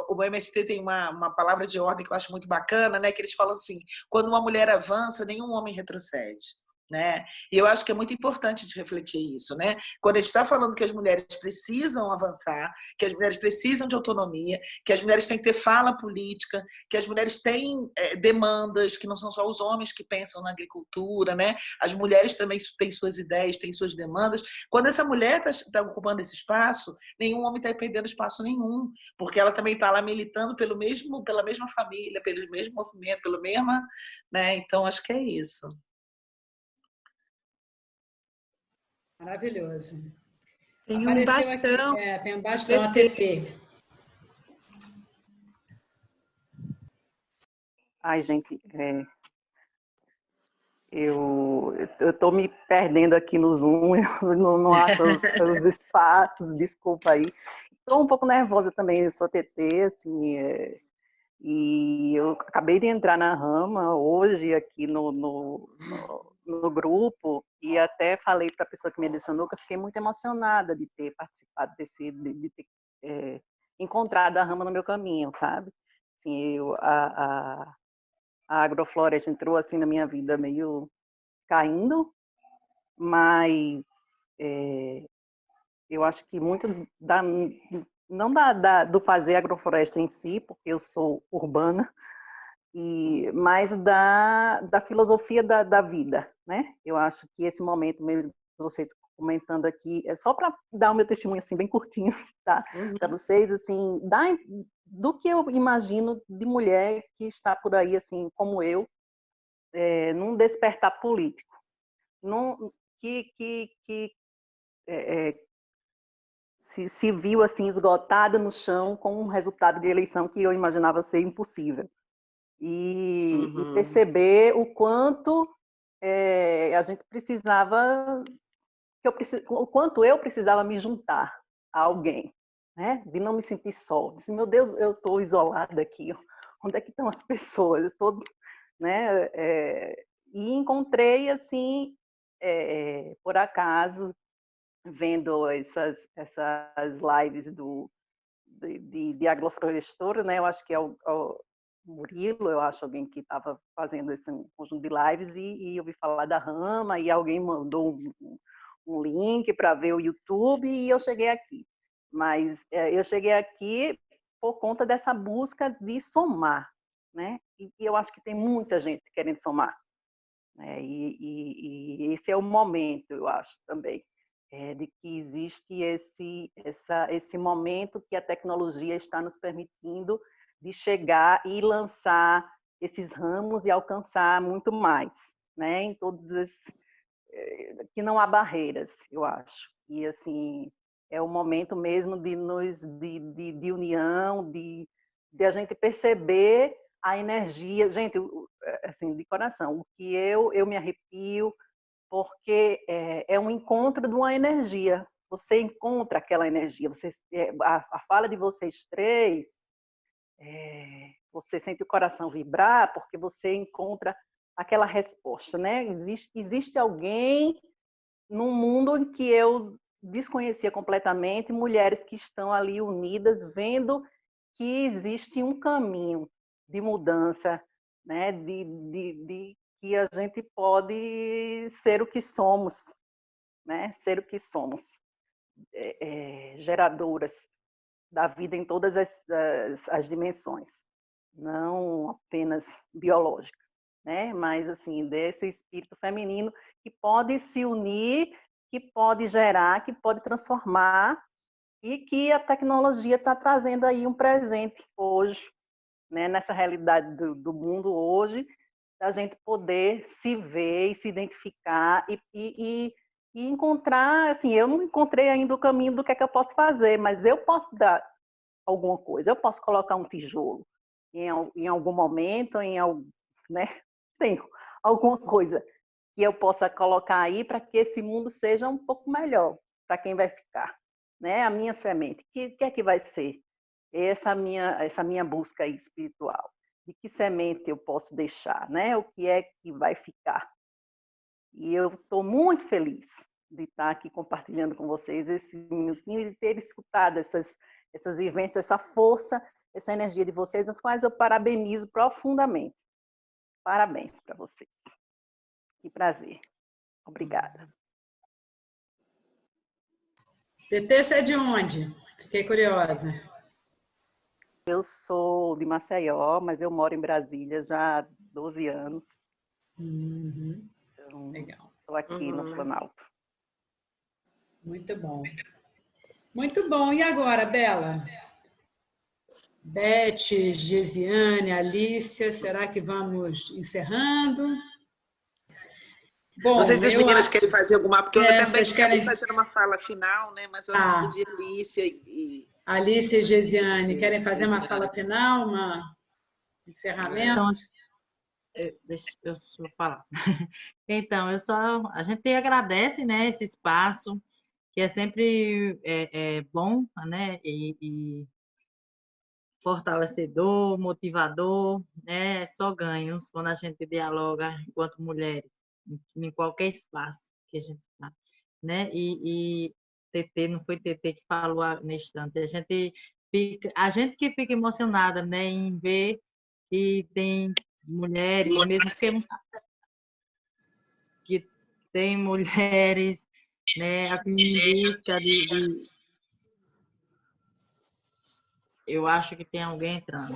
o MST tem uma palavra de ordem que eu acho muito bacana, né? Que eles falam assim, quando uma mulher avança, nenhum homem retrocede. Né? E eu acho que é muito importante de refletir isso, né? Quando a gente está falando que as mulheres precisam avançar, que as mulheres precisam de autonomia, que as mulheres têm que ter fala política, que as mulheres têm demandas, que não são só os homens que pensam na agricultura, né? As mulheres também têm suas ideias, têm suas demandas. Quando essa mulher está ocupando esse espaço, nenhum homem está perdendo espaço nenhum, porque ela também está lá militando pela mesma família, pelo mesmo movimento, pelo mesmo, né? Então, acho que é isso. Maravilhoso. Tem um Apareceu aqui, bastão. tem um bastão ATT. Ai, gente, eu estou me perdendo aqui no Zoom, eu não acho os espaços, desculpa aí. Estou um pouco nervosa também, eu sou TT, assim, e eu acabei de entrar na Rama hoje aqui no grupo e até falei para a pessoa que me adicionou que eu fiquei muito emocionada de ter participado de ter encontrado a Rama no meu caminho, sabe? Assim, a agrofloresta entrou assim na minha vida meio caindo, mas eu acho que muito não do fazer agrofloresta em si, porque eu sou urbana, mas da filosofia da vida, né? Eu acho que esse momento mesmo, vocês comentando aqui, é só para dar o meu testemunho assim bem curtinho, tá? Para vocês, assim, do que eu imagino de mulher que está por aí, assim, como eu, num despertar político, que se viu assim esgotada no chão com um resultado de eleição que eu imaginava ser impossível. E perceber o quanto a gente precisava, o quanto eu precisava me juntar a alguém, né? De não me sentir só. Disse, meu Deus, eu estou isolada aqui. Onde é que estão as pessoas? Todos, né? E encontrei assim, por acaso, vendo essas lives de agroflorestor, né? Eu acho que é o Murilo, eu acho, alguém que estava fazendo esse conjunto de lives e eu ouvi falar da Rama e alguém mandou um link para ver o YouTube e eu cheguei aqui. Mas eu cheguei aqui por conta dessa busca de somar, né? E eu acho que tem muita gente querendo somar, né? E esse é o momento, eu acho, também, de que existe esse momento que a tecnologia está nos permitindo de chegar e lançar esses ramos e alcançar muito mais, né? Em todos que não há barreiras, eu acho. E assim é o momento mesmo de união, de a gente perceber a energia, gente, assim, de coração, o que eu me arrepio, porque é um encontro de uma energia. Você encontra aquela energia. A fala de vocês três, você sente o coração vibrar, porque você encontra aquela resposta, né? Existe alguém num mundo em que eu desconhecia completamente, mulheres que estão ali unidas, vendo que existe um caminho de mudança, né? De que a gente pode ser o que somos, né? Ser o que somos, geradoras da vida em todas as dimensões, não apenas biológica, né? Mas assim desse espírito feminino que pode se unir, que pode gerar, que pode transformar e que a tecnologia está trazendo aí um presente hoje, né? Nessa realidade do mundo hoje, da gente poder se ver e se identificar e encontrar, assim, eu não encontrei ainda o caminho do que é que eu posso fazer, mas eu posso dar alguma coisa, eu posso colocar um tijolo em algum momento, né? Tem alguma coisa que eu possa colocar aí para que esse mundo seja um pouco melhor para quem vai ficar, né? A minha semente, que é que vai ser? Essa minha busca espiritual. De que semente eu posso deixar, né? O que é que vai ficar? E eu estou muito feliz de estar aqui compartilhando com vocês esse minutinho e de ter escutado essas vivências, essa força, essa energia de vocês, as quais eu parabenizo profundamente. Parabéns para vocês. Que prazer. Obrigada. TT, você é de onde? Fiquei curiosa. Eu sou de Maceió, mas eu moro em Brasília já há 12 anos. Então, legal. Estou aqui no Planalto. Muito bom. Muito bom. E agora, Bela? Beth, Gesiane, Alícia, será que vamos encerrando? Bom, não sei se as meninas querem fazer alguma, porque eu também vocês querem fazer uma fala final, né? Mas eu acho que podia Alicia e Alice e Gesiane querem fazer uma Gesiane. fala final, um encerramento? Então, deixa eu só falar. Então, a gente agradece, né, esse espaço, que é sempre bom, né, e fortalecedor, motivador, né, só ganhos quando a gente dialoga enquanto mulheres, em qualquer espaço que a gente está, né, e TT, não foi TT que falou nesse instante, a gente que fica emocionada, né, em ver que tem mulheres, mesmo que tem mulheres, né, assim, em busca de... Eu acho que tem alguém entrando.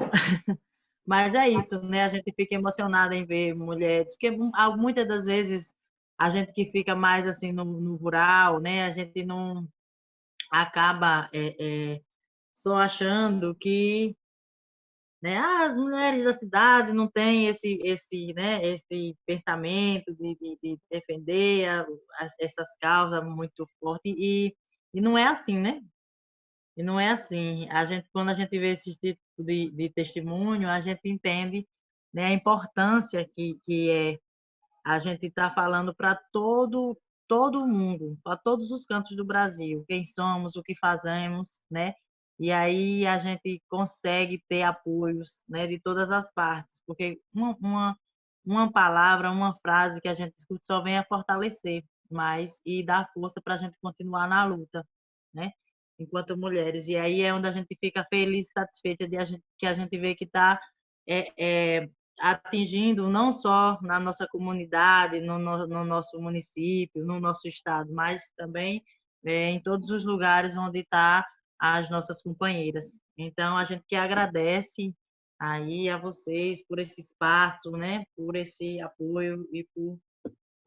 Mas é isso, né? A gente fica emocionada em ver mulheres, porque muitas das vezes a gente que fica mais assim no rural, né? A gente não acaba só achando que, né? As mulheres da cidade não têm esse pensamento de defender essas causas muito fortes e não é assim, né? E não é assim. Quando a gente vê esse tipo de testemunho, a gente entende, né, a importância que é a gente estar falando para todo mundo, para todos os cantos do Brasil, quem somos, o que fazemos, né? E aí a gente consegue ter apoios, né, de todas as partes, porque uma palavra, uma frase que a gente escuta só vem a fortalecer mais e dar força para a gente continuar na luta, né? Enquanto mulheres. E aí é onde a gente fica feliz, satisfeita que a gente vê que está atingindo não só na nossa comunidade, no nosso município, no nosso estado, mas também em todos os lugares onde está as nossas companheiras. Então, a gente que agradece aí a vocês por esse espaço, né, por esse apoio e por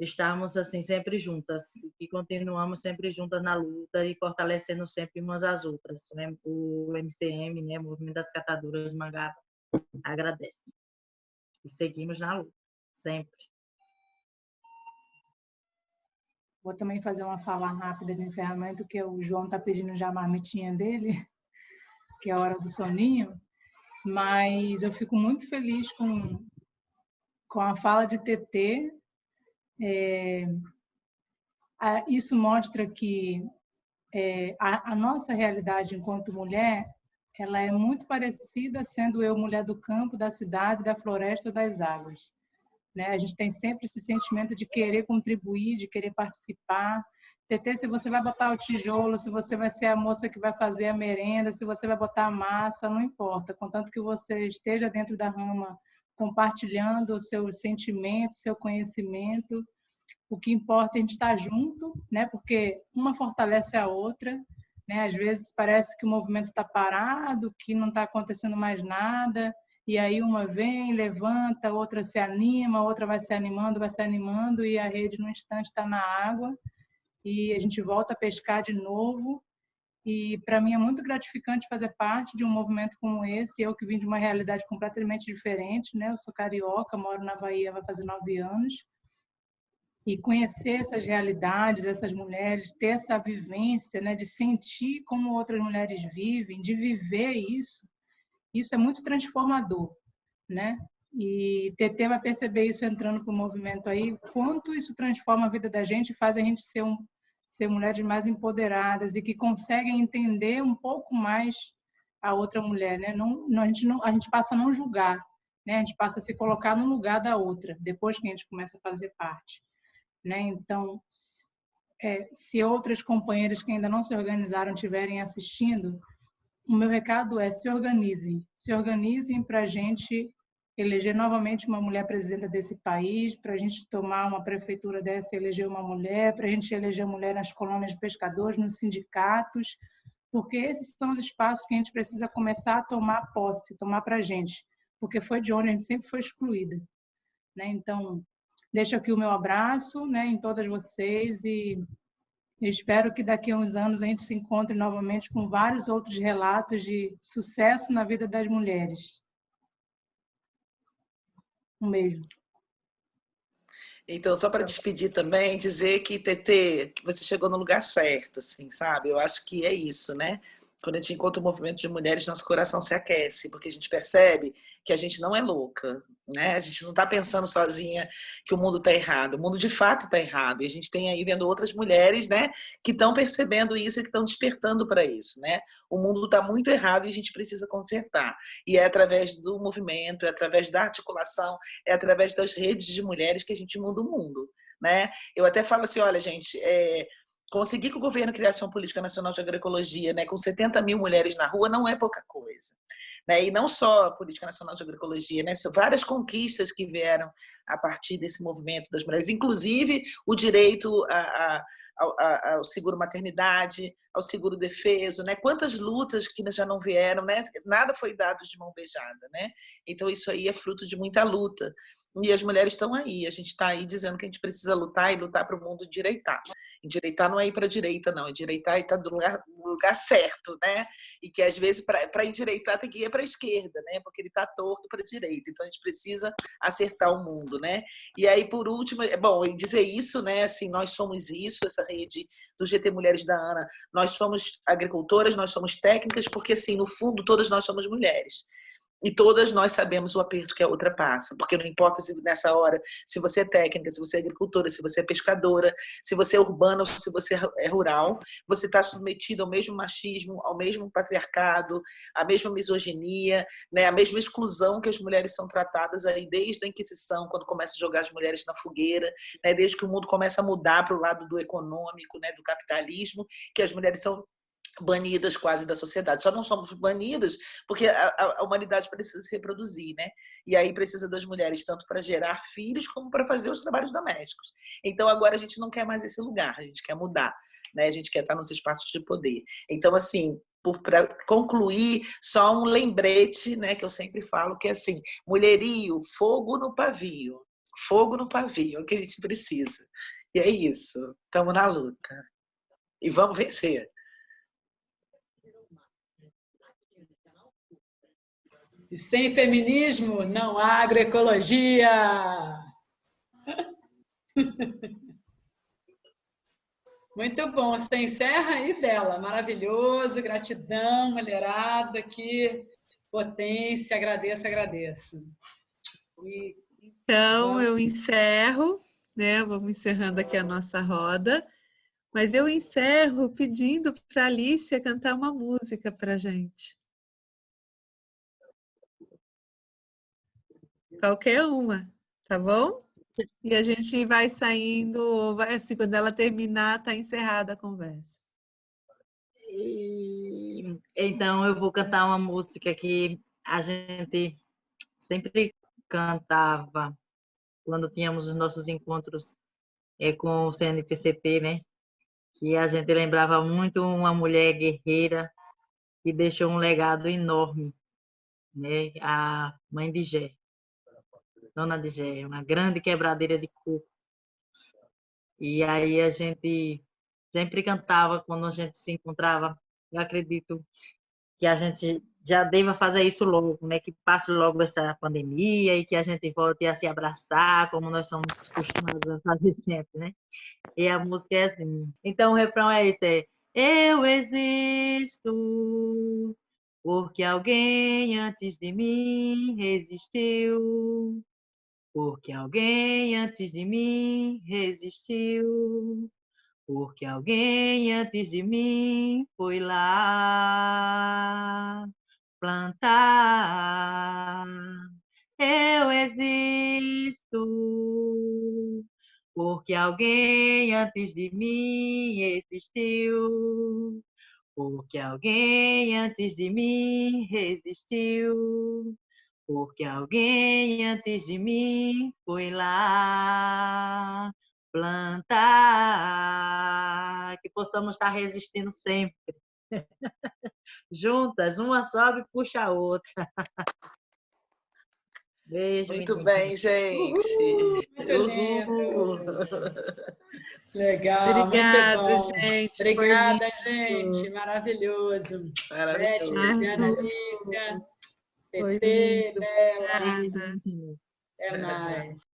estarmos assim sempre juntas e continuamos sempre juntas na luta e fortalecendo sempre umas às outras. O MCM, né, Movimento das Catadoras de Mangaba, agradece. E seguimos na luta, sempre. Vou também fazer uma fala rápida de encerramento, que o João está pedindo já a marmitinha dele, que é a hora do soninho, mas eu fico muito feliz com a fala de TT. Isso mostra que a nossa realidade enquanto mulher, ela é muito parecida, sendo eu mulher do campo, da cidade, da floresta, das águas. Né? A gente tem sempre esse sentimento de querer contribuir, de querer participar. TT, se você vai botar o tijolo, se você vai ser a moça que vai fazer a merenda, se você vai botar a massa, não importa. Contanto que você esteja dentro da rama compartilhando o seu sentimento, seu conhecimento, o que importa é a gente estar junto, né? Porque uma fortalece a outra. Né? Às vezes parece que o movimento está parado, que não está acontecendo mais nada, e aí uma vem, levanta, outra se anima, outra vai se animando, e a rede no instante está na água, e a gente volta a pescar de novo. E para mim é muito gratificante fazer parte de um movimento como esse, eu que vim de uma realidade completamente diferente, né? Eu sou carioca, moro na Bahia, vai fazer 9 anos, e conhecer essas realidades, essas mulheres, ter essa vivência, né, de sentir como outras mulheres vivem, de viver isso é muito transformador, né? E TT vai perceber isso entrando para o movimento aí, quanto isso transforma a vida da gente e faz a gente ser mulheres mais empoderadas e que conseguem entender um pouco mais a outra mulher, né? A gente passa a não julgar, né? A gente passa a se colocar no lugar da outra, depois que a gente começa a fazer parte. Né? Então, se outras companheiras que ainda não se organizaram estiverem assistindo, o meu recado é: se organizem para a gente eleger novamente uma mulher presidenta desse país, para a gente tomar uma prefeitura dessa e eleger uma mulher, para a gente eleger mulher nas colônias de pescadores, nos sindicatos, porque esses são os espaços que a gente precisa começar a tomar posse, tomar para a gente, porque foi de onde a gente sempre foi excluída. Né? Então, deixo aqui o meu abraço, né, em todas vocês, e eu espero que daqui a uns anos a gente se encontre novamente com vários outros relatos de sucesso na vida das mulheres. Um beijo. Então, só para despedir também, dizer que, Tetê, que você chegou no lugar certo, assim, sabe? Eu acho que é isso, né? Quando a gente encontra o movimento de mulheres, nosso coração se aquece, porque a gente percebe que a gente não é louca, né? A gente não está pensando sozinha que o mundo está errado. O mundo, de fato, está errado. E a gente tem aí vendo outras mulheres, né, que estão percebendo isso e que estão despertando para isso, né? O mundo está muito errado e a gente precisa consertar. E é através do movimento, é através da articulação, é através das redes de mulheres que a gente muda o mundo, né? Eu até falo assim, olha, gente, conseguir que o governo criasse uma política nacional de agroecologia, né, com 70 mil mulheres na rua, não é pouca coisa. Né? E não só a política nacional de agroecologia, né, são várias conquistas que vieram a partir desse movimento das mulheres, inclusive o direito ao seguro maternidade, ao seguro defeso, né? Quantas lutas que já não vieram, né? Nada foi dado de mão beijada, né? Então isso aí é fruto de muita luta. E as mulheres estão aí, a gente está aí dizendo que a gente precisa lutar e lutar para o mundo endireitar. Endireitar não é ir para a direita, não. Endireitar é estar no lugar certo, né? E que, às vezes, para endireitar tem que ir para a esquerda, né? Porque ele está torto para a direita. Então, a gente precisa acertar o mundo, né? E aí, por último, bom, dizer isso, né? Assim, nós somos isso, essa rede do GT Mulheres da Ana. Nós somos agricultoras, nós somos técnicas, porque, assim, no fundo, todas nós somos mulheres. E todas nós sabemos o aperto que a outra passa, porque não importa se nessa hora, se você é técnica, se você é agricultora, se você é pescadora, se você é urbana ou se você é rural, você está submetido ao mesmo machismo, ao mesmo patriarcado, à mesma misoginia, né, à mesma exclusão que as mulheres são tratadas aí desde a Inquisição, quando começa a jogar as mulheres na fogueira, né, desde que o mundo começa a mudar para o lado do econômico, né, do capitalismo, que as mulheres são banidas quase da sociedade. Só não somos banidas porque a humanidade precisa se reproduzir, né? E aí precisa das mulheres tanto para gerar filhos como para fazer os trabalhos domésticos. Então agora a gente não quer mais esse lugar, a gente quer mudar, né? A gente quer estar nos espaços de poder. Então, assim, para concluir, só um lembrete, né, que eu sempre falo, que é assim, mulherio, fogo no pavio. Fogo no pavio, é o que a gente precisa. E é isso, estamos na luta. E vamos vencer. E sem feminismo não há agroecologia. Muito bom. Você encerra aí, Bela. Maravilhoso. Gratidão, mulherada. Que potência. Agradeço, agradeço. Então, eu encerro, né? Vamos encerrando aqui a nossa roda. Mas eu encerro pedindo para a Alicia cantar uma música para a gente. Qualquer uma, tá bom? E a gente vai saindo, vai assim, quando ela terminar, tá encerrada a conversa. Então, eu vou cantar uma música que a gente sempre cantava quando tínhamos os nossos encontros com o CNPCP, né? Que a gente lembrava muito uma mulher guerreira que deixou um legado enorme, né? A mãe de Gé, Dona de Gé, uma grande quebradeira de coco. E aí a gente sempre cantava quando a gente se encontrava. Eu acredito que a gente já deva fazer isso logo, né? Que passe logo essa pandemia e que a gente volte a se abraçar, como nós somos acostumados a fazer sempre, né? E a música é assim. Então o refrão é esse, eu existo porque alguém antes de mim resistiu, porque alguém antes de mim resistiu, porque alguém antes de mim foi lá plantar. Eu existo porque alguém antes de mim existiu, porque alguém antes de mim resistiu, porque alguém antes de mim foi lá plantar. Que possamos estar resistindo sempre. Juntas, uma sobe e puxa a outra. Beijo, Muito menina. bem, gente. Muito lindo. Legal, Obrigada, muito bom. gente. Obrigada, gente. Maravilhoso. Beth, Maravilhoso. Luciana, Alicia, Foi Tetê, lindo. Bela. Obrigada. Até mais.